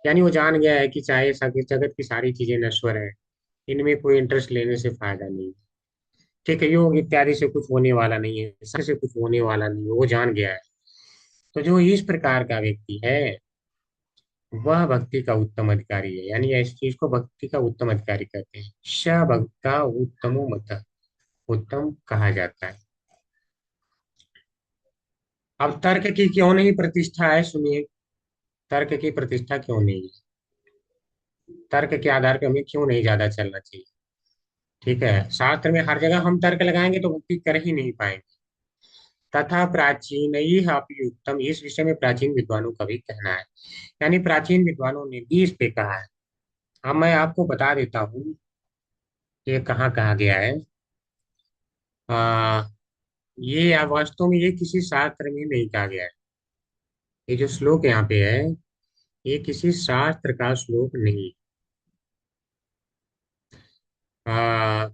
यानी वो जान गया है कि चाहे जगत की सारी चीजें नश्वर है, इनमें कोई इंटरेस्ट लेने से फायदा नहीं। ठीक है, योग इत्यादि से कुछ होने वाला नहीं है, से कुछ होने वाला नहीं है, वो जान गया है। तो जो इस प्रकार का व्यक्ति है, वह भक्ति का उत्तम अधिकारी है, यानी इस चीज को भक्ति का उत्तम अधिकारी कहते हैं। स भक्ता उत्तमो मत, उत्तम कहा जाता है। अब तर्क की क्यों नहीं प्रतिष्ठा है, सुनिए, तर्क की प्रतिष्ठा क्यों नहीं है, तर्क के आधार पर हमें क्यों नहीं ज्यादा चलना चाहिए। ठीक है, शास्त्र में हर जगह हम तर्क लगाएंगे तो भक्ति कर ही नहीं पाएंगे। तथा प्राचीन ही अपि उत्तम, इस विषय में प्राचीन विद्वानों का भी कहना है, यानी प्राचीन विद्वानों ने भी इस पे कहा है अब मैं आपको बता देता हूँ ये कहाँ कहा गया है। आ, ये वास्तव में ये किसी शास्त्र में नहीं कहा गया है। ये जो श्लोक यहाँ पे है, ये किसी शास्त्र का श्लोक नहीं। आ,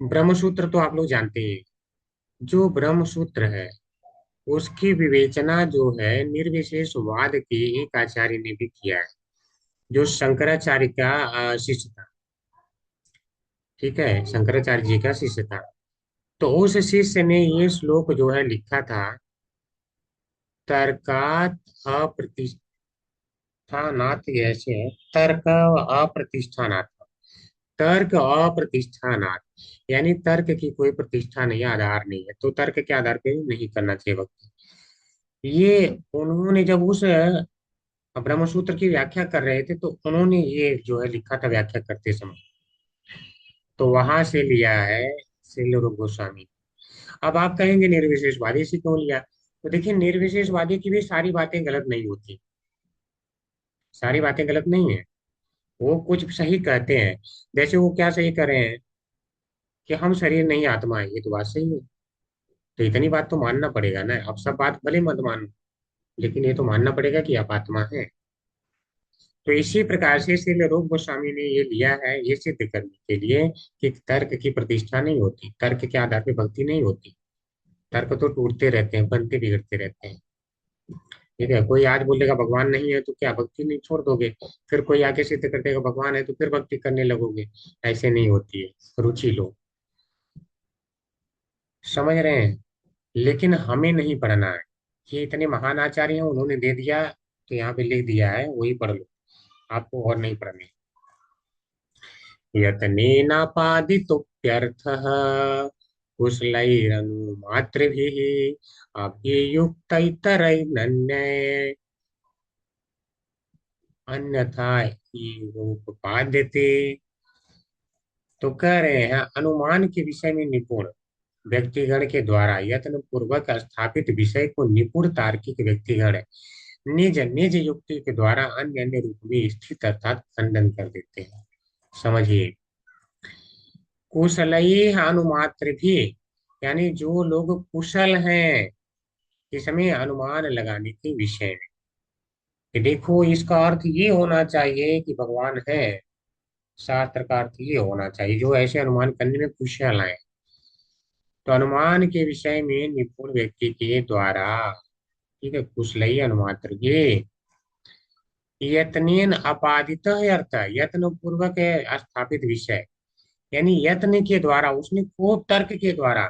ब्रह्मसूत्र तो आप लोग जानते हैं। जो ब्रह्मसूत्र है उसकी विवेचना जो है निर्विशेषवाद के एक आचार्य ने भी किया है, जो शंकराचार्य का शिष्य था। ठीक है, शंकराचार्य जी का शिष्य था। तो उस शिष्य ने ये श्लोक जो है लिखा था, तर्कात अप्रतिष्ठानात्, ऐसे है, तर्क अप्रतिष्ठानात्, तर्क अप्रतिष्ठानात्, यानी तर्क की कोई प्रतिष्ठा नहीं, आधार नहीं है, तो तर्क के आधार पे नहीं करना चाहिए भक्ति। ये उन्होंने जब उस ब्रह्मसूत्र की व्याख्या कर रहे थे तो उन्होंने ये जो है लिखा था व्याख्या करते समय, तो वहां से लिया है श्रील रूप गोस्वामी। अब आप कहेंगे निर्विशेषवादी से क्यों लिया, तो देखिए निर्विशेषवादी की भी सारी बातें गलत नहीं होती, सारी बातें गलत नहीं है। वो कुछ सही कहते हैं। जैसे वो क्या सही कर रहे हैं कि हम शरीर नहीं आत्मा है, ये तो बात सही है। तो इतनी बात तो मानना पड़ेगा ना, अब सब बात भले मत मानो, लेकिन ये तो मानना पड़ेगा कि आप आत्मा है। तो इसी प्रकार से इसलिए रूप गोस्वामी ने ये लिया है ये सिद्ध करने के लिए कि तर्क की प्रतिष्ठा नहीं होती, तर्क के आधार पे भक्ति नहीं होती। तर्क तो टूटते रहते हैं, बनते बिगड़ते रहते हैं। ठीक है, कोई आज बोलेगा भगवान नहीं है तो क्या भक्ति नहीं छोड़ दोगे, फिर कोई आके सिद्ध कर देगा भगवान है तो फिर भक्ति करने लगोगे। ऐसे नहीं होती है, रुचि लो। समझ रहे हैं। लेकिन हमें नहीं पढ़ना है। ये इतने महान आचार्य हैं, उन्होंने दे दिया तो यहाँ पे लिख दिया है, वही पढ़ लो। आपको और नहीं पढ़ने। यतनेनापादितोऽप्यर्थः कुशलैरनुमातृभिः अभियुक्तैतरैनन्ये अन्यथा एवोपपाद्यते। तो कह रहे हैं अनुमान के विषय में निपुण व्यक्तिगण के द्वारा यत्न पूर्वक स्थापित विषय को निपुण तार्किक व्यक्तिगण निज निज युक्ति के द्वारा अन्य अन्य रूप में स्थित अर्थात खंडन कर देते हैं। समझिए, कुशलई अनुमात्र भी, यानी जो लोग कुशल हैं इसमें अनुमान लगाने के विषय में, कि देखो इसका अर्थ ये होना चाहिए कि भगवान है, शास्त्र का अर्थ ये होना चाहिए, जो ऐसे अनुमान करने में कुशल है। तो अनुमान के विषय में निपुण व्यक्ति के द्वारा, ठीक है, कुशलई अनुमात्र ये यत्नेन अपादित है, अर्थ यत्न पूर्वक स्थापित विषय, यानी यत्न के द्वारा उसने खूब तर्क के द्वारा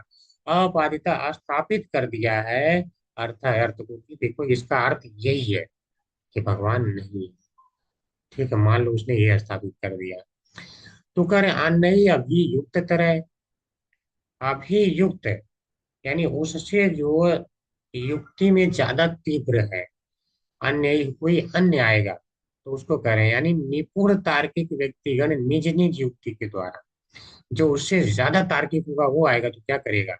अपादिता स्थापित कर दिया है। अर्थ है, अर्थ को कि देखो इसका अर्थ यही है कि भगवान नहीं है। ठीक है, मान लो उसने ये स्थापित कर दिया, तो करे अन्य अभियुक्त तरह, अभियुक्त यानी उससे जो युक्ति में ज्यादा तीव्र है, अन्य कोई अन्य आएगा तो उसको करें, यानी निपुण तार्किक व्यक्तिगण निज निज युक्ति के द्वारा, जो उससे ज्यादा तार्किक होगा वो आएगा तो क्या करेगा,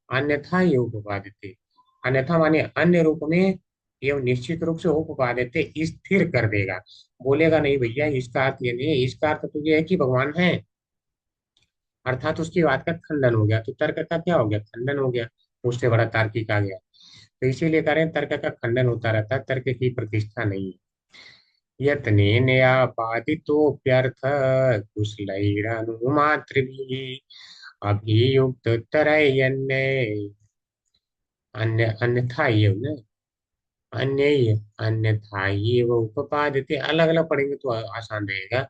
अन्यथा ये उपपादित, अन्यथा माने अन्य रूप में एवं निश्चित रूप से उपपादित स्थिर कर देगा। बोलेगा नहीं भैया इसका अर्थ ये नहीं है, इसका अर्थ तो ये है कि भगवान है, अर्थात उसकी बात का खंडन हो गया। तो तर्क का क्या हो गया, खंडन हो गया। उससे बड़ा तार्किक आ गया। तो इसीलिए कह रहे हैं तर्क का खंडन होता रहता है, तर्क की प्रतिष्ठा नहीं है। यत्नेनयापादितोऽप्यर्थ कुशलैरनुमातृभिः अभियुक्ततरैयन्ये अन्य अन्यथा ये ना, अन्य अन्यथा ये वो उपपादित, अलग अलग पढ़ेंगे तो आसान रहेगा।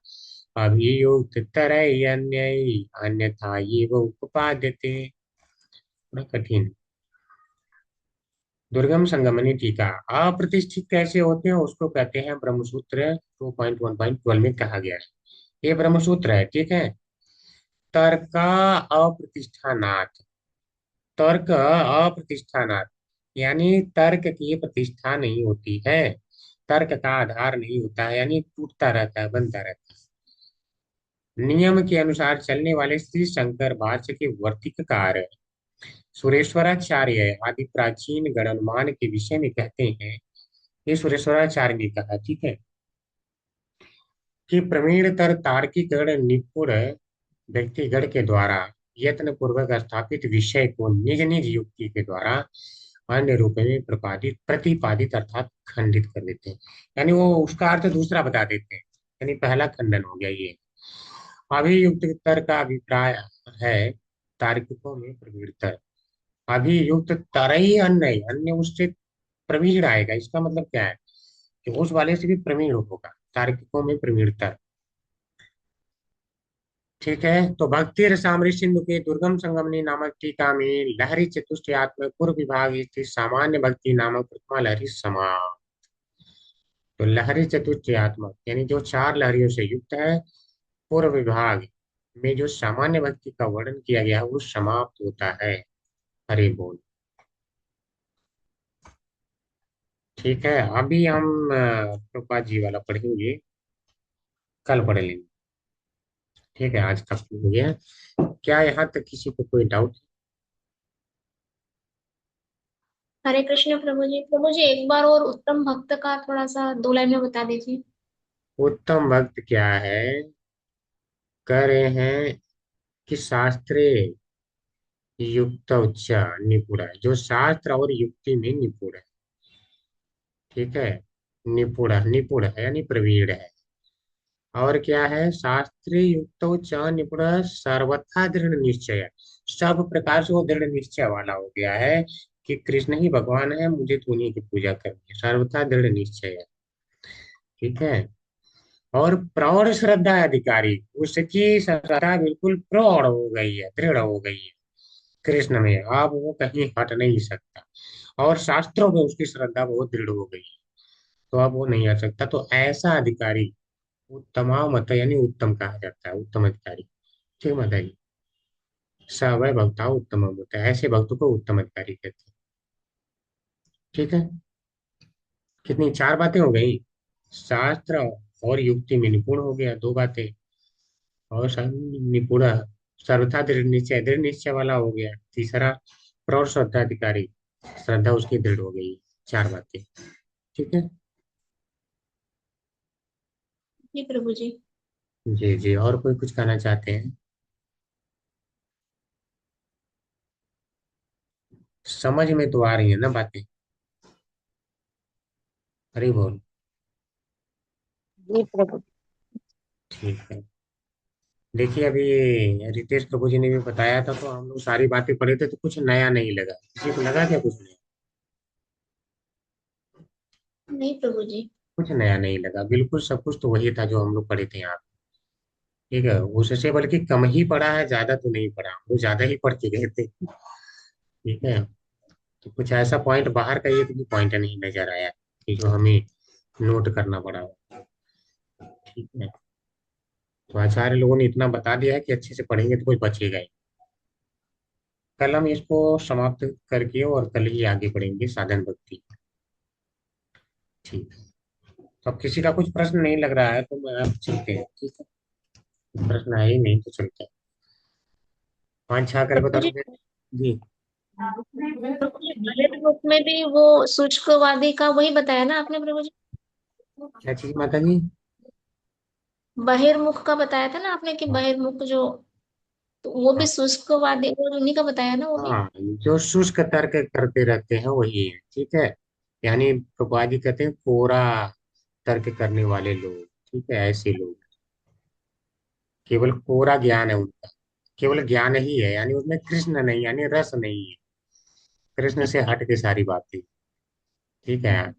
अभियुक्ततरैयन्ये अन्यथा ये वो उपपादित, थोड़ा कठिन। दुर्गम संगमनी टीका, अप्रतिष्ठित कैसे होते हैं उसको कहते हैं ब्रह्मसूत्र 2.1.12 में कहा गया है। ये ब्रह्मसूत्र है, ठीक है। तर्क अप्रतिष्ठानात्, तर्क अप्रतिष्ठानात्, यानी तर्क की प्रतिष्ठा नहीं होती है, तर्क का आधार नहीं होता है, यानी टूटता रहता है, बनता रहता है। नियम के अनुसार चलने वाले श्री शंकर भाष्य के वर्तिककार सुरेश्वराचार्य आदि प्राचीन गण अनुमान के विषय में कहते हैं, ये सुरेश्वराचार्य ने कहा, ठीक है। कि प्रवीणतर तार्किक गण निपुण व्यक्तिगण के द्वारा यत्न पूर्वक स्थापित विषय को निज निज युक्ति के द्वारा अन्य रूप में प्रतिपादित अर्थात खंडित कर देते हैं। यानी वो उसका अर्थ दूसरा बता देते हैं। यानी पहला खंडन हो गया ये। अभियुक्त तर का अभिप्राय है तार्किकों में प्रवीणतर। अभियुक्त तर ही अन्य अन्य उससे प्रवीण आएगा। इसका मतलब क्या है कि उस वाले से भी प्रवीण होगा। तार्किकों में प्रवीणतर। ठीक है। तो भक्ति रसामृत सिंधु के दुर्गम संगमनी नामक टीका में लहरी चतुष्टयात्मक पूर्व विभाग स्थित सामान्य भक्ति नामक प्रथमा लहरी समा। तो लहरी चतुष्टयात्मक यानी जो चार लहरियों से युक्त है, पूर्व विभाग में जो सामान्य भक्ति का वर्णन किया गया है वो समाप्त होता है। हरि बोल। ठीक है। अभी हम प्रभुपाद जी वाला पढ़ेंगे, कल पढ़ लेंगे। ठीक है, आज काफी हो गया। क्या यहाँ तक किसी को कोई डाउट? हरे कृष्ण प्रभु जी। प्रभु जी एक बार और उत्तम भक्त का थोड़ा सा 2 लाइन में बता दीजिए। उत्तम भक्त क्या है? कह रहे हैं कि शास्त्रे युक्त उच्च निपुण है, जो शास्त्र और युक्ति में निपुण है। ठीक है। निपुण निपुण है यानी प्रवीण है। और क्या है? शास्त्रीय युक्त उच्च निपुण सर्वथा दृढ़ निश्चय। सब प्रकार से वो दृढ़ निश्चय वाला हो गया है कि कृष्ण ही भगवान है, मुझे तो उन्हीं की पूजा करनी है। सर्वथा दृढ़ निश्चय है। ठीक है। और प्रौढ़ श्रद्धा अधिकारी, उसकी श्रद्धा बिल्कुल प्रौढ़ हो गई है, दृढ़ हो गई है कृष्ण में। अब वो कहीं हट नहीं सकता। और शास्त्रों में उसकी श्रद्धा बहुत दृढ़ हो गई है, तो अब वो नहीं हट सकता। तो ऐसा अधिकारी उत्तमा मत यानी उत्तम कहा जाता है, उत्तम अधिकारी। ठीक माता जी। सवय भक्ता उत्तम मत, ऐसे भक्त को उत्तम अधिकारी कहते हैं। ठीक है। कितनी? 4 बातें हो गई। शास्त्र और युक्ति में निपुण हो गया, 2 बातें। और निपुण सर्वथा दृढ़ निश्चय वाला हो गया, तीसरा। प्रौढ़ श्रद्धा अधिकारी, श्रद्धा उसकी दृढ़ हो गई। 4 बातें। ठीक है। जी प्रभु जी। जी जी, और कोई कुछ कहना चाहते हैं? समझ में तो आ रही है ना बातें? हरी बोल। जी प्रभु। ठीक है। देखिए, अभी ये रितेश प्रभु जी ने भी बताया था, तो हम लोग सारी बातें पढ़े थे, तो कुछ नया नहीं लगा। किसी को लगा क्या कुछ नया? नहीं प्रभु जी। कुछ नया नहीं लगा, बिल्कुल सब कुछ तो वही था जो हम लोग पढ़े थे यहाँ। ठीक है। उससे बल्कि कम ही पढ़ा है, ज्यादा तो नहीं पढ़ा, हम लोग ज्यादा ही पढ़ के गए थे। ठीक है। तो कुछ ऐसा पॉइंट बाहर का एक भी पॉइंट नहीं नजर आया कि जो हमें नोट करना पड़ा हो। ठीक है। तो आचार्य लोगों ने इतना बता दिया है कि अच्छे से पढ़ेंगे तो कुछ बचेगा ही। कल हम इसको समाप्त करके और कल ही आगे बढ़ेंगे साधन भक्ति। ठीक है। तो अब किसी का कुछ प्रश्न नहीं लग रहा है तो मैं आप चलते हैं। ठीक है। प्रश्न है ही नहीं तो चलते हैं। 5 6 कर प्रभु बता जी, दो जी। प्रभु जी बहिर्मुख में भी वो शुष्कवादी का वही बताया ना आपने प्रभु जी। क्या चीज माता जी? बहिर्मुख का बताया था ना आपने कि बहिर्मुख जो, तो वो भी हाँ शुष्कवादी वो उन्हीं का बताया ना वो भी। हाँ, जो शुष्क तर्क करते रहते हैं वही है। ठीक है। यानी प्रभुपाद जी कहते हैं कोरा तर्क करने वाले लोग। ठीक है, ऐसे लोग केवल कोरा ज्ञान है उनका। केवल ज्ञान ही है, यानी उसमें कृष्ण नहीं, यानी रस नहीं है। कृष्ण से हट के सारी बातें। ठीक है।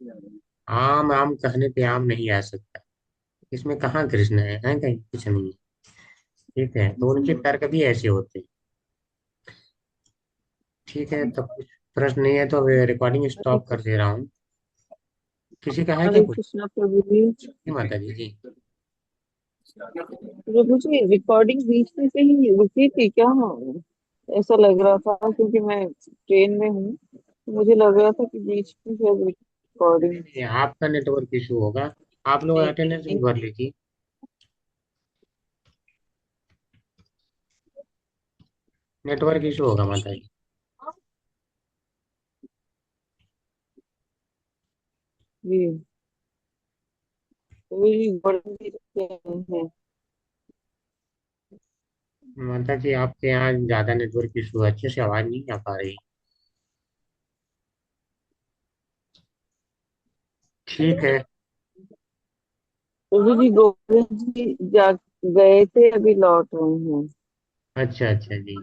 आम आम कहने पे आम नहीं आ सकता। इसमें कहाँ कृष्ण है कहीं कुछ नहीं है। ठीक है। तो उनके तर्क भी ऐसे होते हैं। ठीक है। तो कुछ प्रश्न नहीं है तो रिकॉर्डिंग हरे स्टॉप कर दे रहा हूँ। किसी का है क्या हरे कुछ? कृष्णा प्रभु जी। जी माता जी जी। प्रभु जी रिकॉर्डिंग बीच में कहीं रुकी थी क्या? ऐसा लग रहा था क्योंकि मैं ट्रेन में हूँ, तो मुझे लग रहा था कि बीच में शायद नहीं रिकॉर्डिंग नहीं, आपका नेटवर्क इशू होगा। आप लोग अटेंडेंस भी नहीं। भर लीजिए। नेटवर्क इशू होगा माता जी। जी प्रभु जी recording हैं। माता जी आपके यहाँ ज्यादा नेटवर्क इशू है, अच्छे से आवाज नहीं आ पा रही। ठीक है। प्रभु जी गोविंद जी जा गए थे, अभी लौट रहे हैं। अच्छा अच्छा जी।